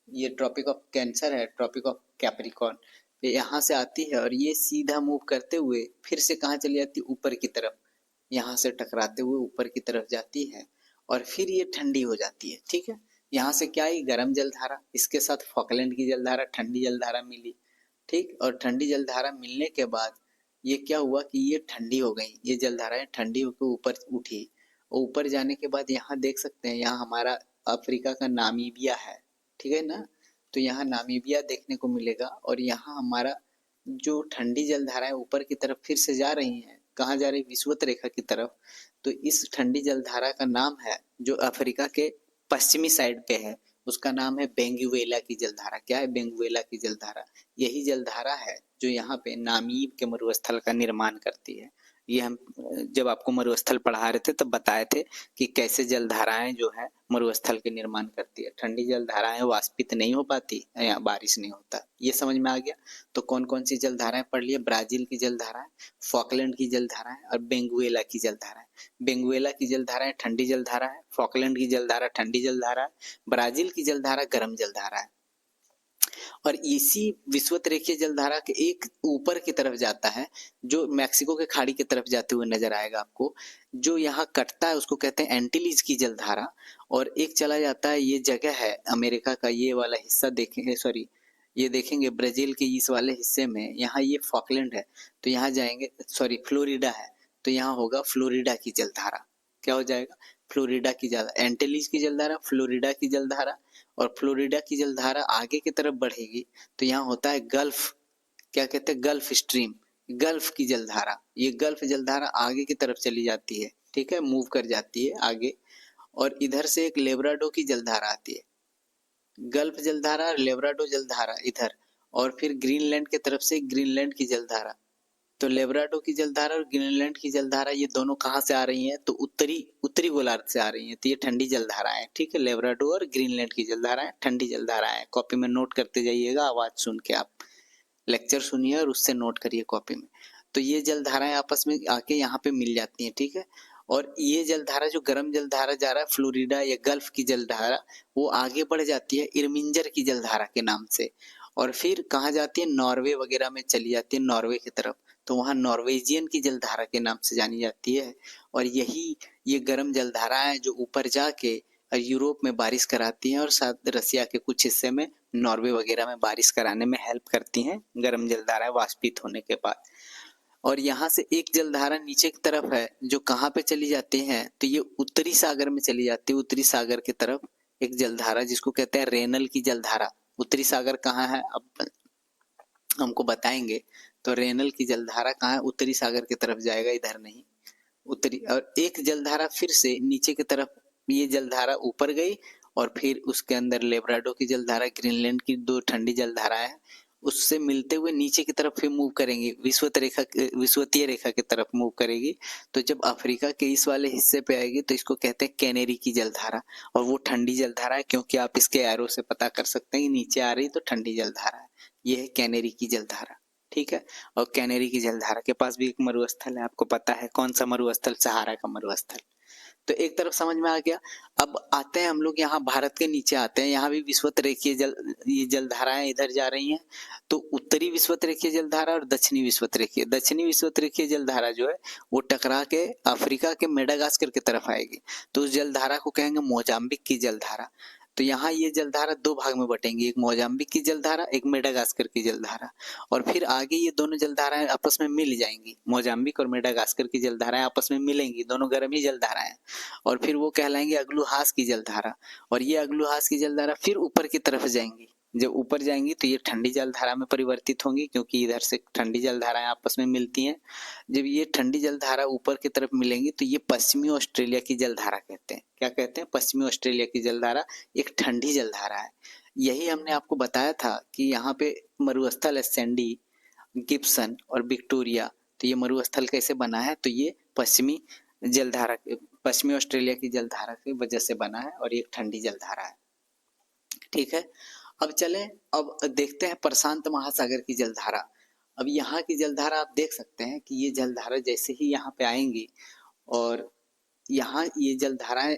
[SPEAKER 1] ये ट्रॉपिक ऑफ कैंसर है, ट्रॉपिक ऑफ कैप्रिकॉर्न, यहाँ से आती है और ये सीधा मूव करते हुए फिर से कहाँ चली जाती है, ऊपर की तरफ, यहाँ से टकराते हुए ऊपर की तरफ जाती है और फिर ये ठंडी हो जाती है। ठीक है, यहाँ से क्या आई, गर्म जलधारा, इसके साथ फॉकलैंड की जलधारा, ठंडी जलधारा मिली। ठीक, और ठंडी जलधारा मिलने के बाद ये क्या हुआ कि ये ठंडी हो गई, ये जलधाराएं ठंडी होकर ऊपर उठी। ऊपर जाने के बाद यहाँ देख सकते हैं, यहाँ हमारा अफ्रीका का नामीबिया है, ठीक है ना। तो यहाँ नामीबिया देखने को मिलेगा और यहाँ हमारा जो ठंडी जलधाराएं ऊपर की तरफ फिर से जा रही हैं, कहाँ जा रही, विषुवत रेखा की तरफ। तो इस ठंडी जलधारा का नाम है, जो अफ्रीका के पश्चिमी साइड पे है, उसका नाम है बेंगुएला की जलधारा। क्या है, बेंगुएला की जलधारा। यही जलधारा है जो यहाँ पे नामीब के मरुस्थल का निर्माण करती है। ये हम जब आपको मरुस्थल पढ़ा रहे थे तब बताए थे कि कैसे जलधाराएं जो है मरुस्थल के निर्माण करती है। ठंडी जलधाराएं वाष्पित नहीं हो पाती या बारिश नहीं होता, ये समझ में आ गया। तो कौन कौन सी जलधाराएं पढ़ लिए, ब्राजील की जलधाराएं, फॉकलैंड की जलधाराएं और बेंगुएला की जलधाराएं। बेंगुएला की जलधाराएं ठंडी जलधारा है, फॉकलैंड की जलधारा ठंडी जलधारा है, ब्राजील की जलधारा गर्म जलधारा है। और इसी विषुवत रेखीय जलधारा के एक ऊपर की तरफ जाता है, जो मैक्सिको के खाड़ी की तरफ जाते हुए नजर आएगा आपको। जो यहाँ कटता है उसको कहते हैं एंटीलीज की जलधारा। और एक चला जाता है, ये जगह है अमेरिका का ये वाला हिस्सा देखेंगे, सॉरी ये देखेंगे ब्राजील के इस वाले हिस्से में, यहाँ ये फॉकलैंड है, तो यहाँ जाएंगे, सॉरी फ्लोरिडा है, तो यहाँ होगा फ्लोरिडा की जलधारा। क्या हो जाएगा, फ्लोरिडा की जलधारा, एंटीलीज की जलधारा, फ्लोरिडा की जलधारा। और फ्लोरिडा की जलधारा आगे की तरफ बढ़ेगी तो यहाँ होता है गल्फ, क्या कहते हैं, गल्फ स्ट्रीम, गल्फ की जलधारा। ये गल्फ जलधारा आगे की तरफ चली जाती है, ठीक है, मूव कर जाती है आगे। और इधर से एक लेब्राडो की जलधारा आती है, गल्फ जलधारा और लेब्राडो जलधारा इधर। और फिर ग्रीनलैंड की तरफ से ग्रीनलैंड की जलधारा। तो लेब्राडो की जलधारा और ग्रीनलैंड की जलधारा ये दोनों कहाँ से आ रही हैं, तो उत्तरी गोलार्ध से आ रही हैं। तो ये ठंडी जलधारा है, ठीक है, लेब्राडो और ग्रीनलैंड की जलधारा है, ठंडी जलधारा है। कॉपी में नोट करते जाइएगा, आवाज सुन के आप लेक्चर सुनिए और उससे नोट करिए कॉपी में। तो ये जलधाराएं आपस में आके यहाँ पे मिल जाती हैं, ठीक है। और ये जलधारा जो गर्म जलधारा जा रहा है फ्लोरिडा या गल्फ की जलधारा, वो आगे बढ़ जाती है इरमिंजर की जलधारा के नाम से। और फिर कहाँ जाती है, नॉर्वे वगैरह में चली जाती है, नॉर्वे की तरफ। तो वहाँ नॉर्वेजियन की जलधारा के नाम से जानी जाती है। और यही ये गर्म जलधाराएं जो ऊपर जाके यूरोप में बारिश कराती हैं और साथ रसिया के कुछ हिस्से में, नॉर्वे वगैरह में बारिश कराने में हेल्प करती हैं गर्म जलधाराएं वाष्पित होने के बाद। और यहाँ से एक जलधारा नीचे की तरफ है जो कहाँ पे चली जाती है, तो ये उत्तरी सागर में चली जाती है, उत्तरी सागर की तरफ एक जलधारा जिसको कहते हैं रेनल की जलधारा। उत्तरी सागर कहाँ है अब हमको बताएंगे। तो रेनल की जलधारा कहाँ है, उत्तरी सागर की तरफ जाएगा, इधर नहीं, उत्तरी। और एक जलधारा फिर से नीचे की तरफ, ये जलधारा ऊपर गई और फिर उसके अंदर लेब्राडो की जलधारा, ग्रीनलैंड की दो ठंडी जलधाराएं हैं, उससे मिलते हुए नीचे की तरफ फिर मूव करेंगे, विषुवतीय रेखा की तरफ मूव करेगी। तो जब अफ्रीका के इस वाले हिस्से पे आएगी तो इसको कहते हैं कैनेरी की जलधारा। और वो ठंडी जलधारा है, क्योंकि आप इसके एरो से पता कर सकते हैं कि नीचे आ रही तो ठंडी जलधारा है। ये है कैनेरी की जलधारा, ठीक है। और कैनेरी की जलधारा के पास भी एक मरुस्थल है, आपको पता है कौन सा मरुस्थल, सहारा का मरुस्थल। तो एक तरफ समझ में आ गया। अब आते हैं हम लोग यहाँ भारत के नीचे आते हैं, यहाँ भी विषुवत रेखीय ये जलधाराएं इधर जा रही हैं। तो उत्तरी विषुवत रेखीय जलधारा और दक्षिणी विषुवत रेखीय जलधारा जो है वो टकरा के अफ्रीका के मेडागास्कर की तरफ आएगी। तो उस जलधारा को कहेंगे मोजाम्बिक की जलधारा। तो यहाँ ये जलधारा दो भाग में बटेंगी, एक मोजाम्बिक की जलधारा, एक मेडागास्कर की जलधारा। और फिर आगे ये दोनों जलधाराएं आपस में मिल जाएंगी, मोजाम्बिक और मेडागास्कर की जलधाराएं आपस में मिलेंगी, दोनों गर्म ही जलधाराएं। और फिर वो कहलाएंगे अग्लुहास की जलधारा। और ये अग्लुहास की जलधारा फिर ऊपर की तरफ जाएंगी, जब ऊपर जाएंगी तो ये ठंडी जलधारा में परिवर्तित होंगी, क्योंकि इधर से ठंडी जलधाराएं आपस में मिलती हैं। जब ये ठंडी जलधारा ऊपर की तरफ मिलेंगी तो ये पश्चिमी ऑस्ट्रेलिया की जलधारा कहते हैं। क्या कहते हैं, पश्चिमी ऑस्ट्रेलिया की जलधारा एक ठंडी जलधारा है। यही हमने आपको बताया था कि यहाँ पे मरुस्थल है सैंडी, गिब्सन और विक्टोरिया। तो ये मरुस्थल कैसे बना है, तो ये पश्चिमी ऑस्ट्रेलिया की जलधारा की वजह से बना है और ये एक ठंडी जलधारा है। ठीक है। अब चलें, अब देखते हैं प्रशांत महासागर की जलधारा। अब यहाँ की जलधारा आप देख सकते हैं कि ये जलधारा जैसे ही यहाँ पे आएंगी और यहाँ ये जलधाराएं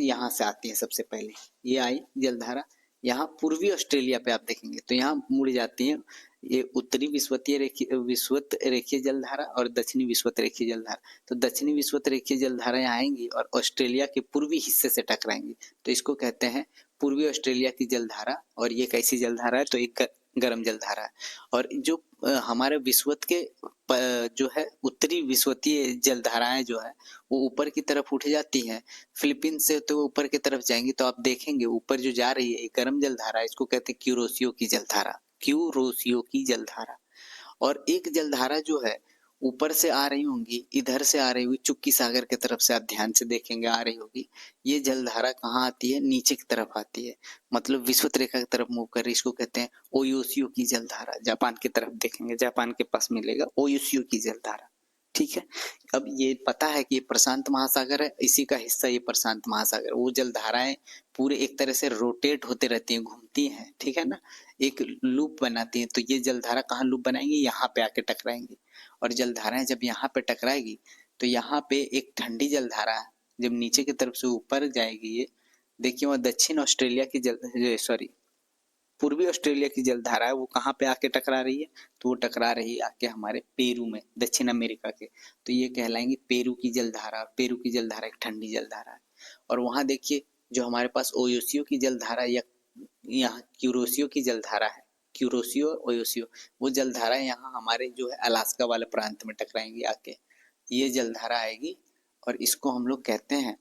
[SPEAKER 1] यहाँ से आती है। सबसे पहले ये आई जलधारा यहाँ पूर्वी ऑस्ट्रेलिया पे, आप देखेंगे तो यहाँ मुड़ जाती है। ये उत्तरी विषुवत रेखीय जलधारा और दक्षिणी विषुवत रेखीय जलधारा। तो दक्षिणी विषुवत रेखीय जलधारा यहाँ आएंगी और ऑस्ट्रेलिया के पूर्वी हिस्से से टकराएंगी, तो इसको कहते हैं पूर्वी ऑस्ट्रेलिया की जलधारा। और ये कैसी जलधारा है, तो एक गर्म जलधारा है। और जो हमारे विषुवत के जो है उत्तरी विषुवतीय जलधाराएं जो है वो ऊपर की तरफ उठ जाती हैं फिलीपींस से, तो ऊपर की तरफ जाएंगी तो आप देखेंगे ऊपर जो जा रही है एक गर्म जलधारा, इसको कहते हैं क्यूरोसियो की जलधारा, क्यूरोसियो की जलधारा। और एक जलधारा जो है ऊपर से आ रही होंगी, इधर से आ रही हुई चुप्पी सागर की तरफ से आप ध्यान से देखेंगे आ रही होगी। ये जलधारा कहाँ आती है, नीचे की तरफ आती है, मतलब विषुवत रेखा की तरफ मूव कर रही है। इसको कहते हैं ओयोसियो की जलधारा। जापान की तरफ देखेंगे, जापान के पास मिलेगा ओयोसियो की जलधारा। ठीक है। अब ये पता है कि ये प्रशांत महासागर है, इसी का हिस्सा ये प्रशांत महासागर। वो जलधाराएं पूरे एक तरह से रोटेट होते रहती हैं, घूमती हैं, ठीक है ना, एक लूप बनाती हैं। तो ये जलधारा कहाँ लूप बनाएंगी, यहाँ पे आके टकराएंगी। और जलधाराएं जब यहाँ पे टकराएगी तो यहाँ पे एक ठंडी जलधारा जब नीचे की तरफ से ऊपर जाएगी, ये देखिए वह दक्षिण ऑस्ट्रेलिया की पूर्वी ऑस्ट्रेलिया की जलधारा है, वो कहाँ पे आके टकरा रही है, तो वो टकरा रही है आके हमारे पेरू में, दक्षिण अमेरिका के। तो ये कहलाएंगे पेरू की जलधारा। पेरू की जलधारा एक ठंडी जलधारा है। और वहां देखिए जो हमारे पास ओयोसियो की जलधारा या यहाँ क्यूरोसियो की जलधारा है, क्यूरोसियो ओयोसियो, वो जलधारा यहाँ हमारे जो है अलास्का वाले प्रांत में टकराएंगी आके, ये जलधारा आएगी। और इसको हम लोग कहते हैं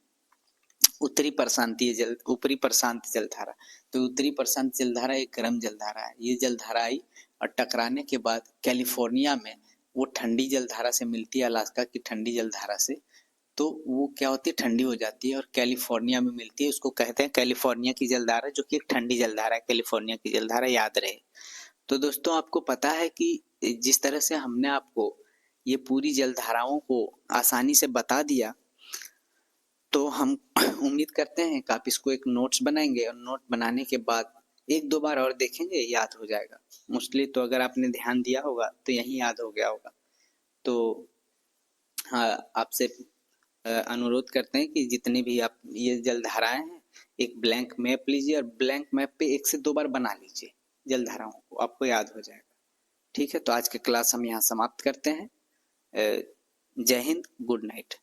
[SPEAKER 1] ऊपरी प्रशांत जलधारा। तो उत्तरी प्रशांत जलधारा एक गर्म जलधारा है। ये जलधारा आई और टकराने के बाद कैलिफोर्निया में वो ठंडी जलधारा से मिलती है, अलास्का की ठंडी जलधारा से। तो वो क्या होती है, ठंडी हो जाती है और कैलिफोर्निया में मिलती है। उसको कहते हैं कैलिफोर्निया की जलधारा, जो कि एक ठंडी जलधारा है, कैलिफोर्निया की जलधारा, याद रहे। तो दोस्तों आपको पता है कि जिस तरह से हमने आपको ये पूरी जलधाराओं को आसानी से बता दिया, तो हम उम्मीद करते हैं कि आप इसको एक नोट्स बनाएंगे और नोट बनाने के बाद एक दो बार और देखेंगे, याद हो जाएगा मोस्टली। तो अगर आपने ध्यान दिया होगा तो यही याद हो गया होगा। तो हाँ, आपसे अनुरोध करते हैं कि जितनी भी आप ये जलधाराएं हैं एक ब्लैंक मैप लीजिए और ब्लैंक मैप पे एक से दो बार बना लीजिए जलधाराओं को, आपको याद हो जाएगा। ठीक है, तो आज के क्लास हम यहाँ समाप्त करते हैं। जय हिंद, गुड नाइट।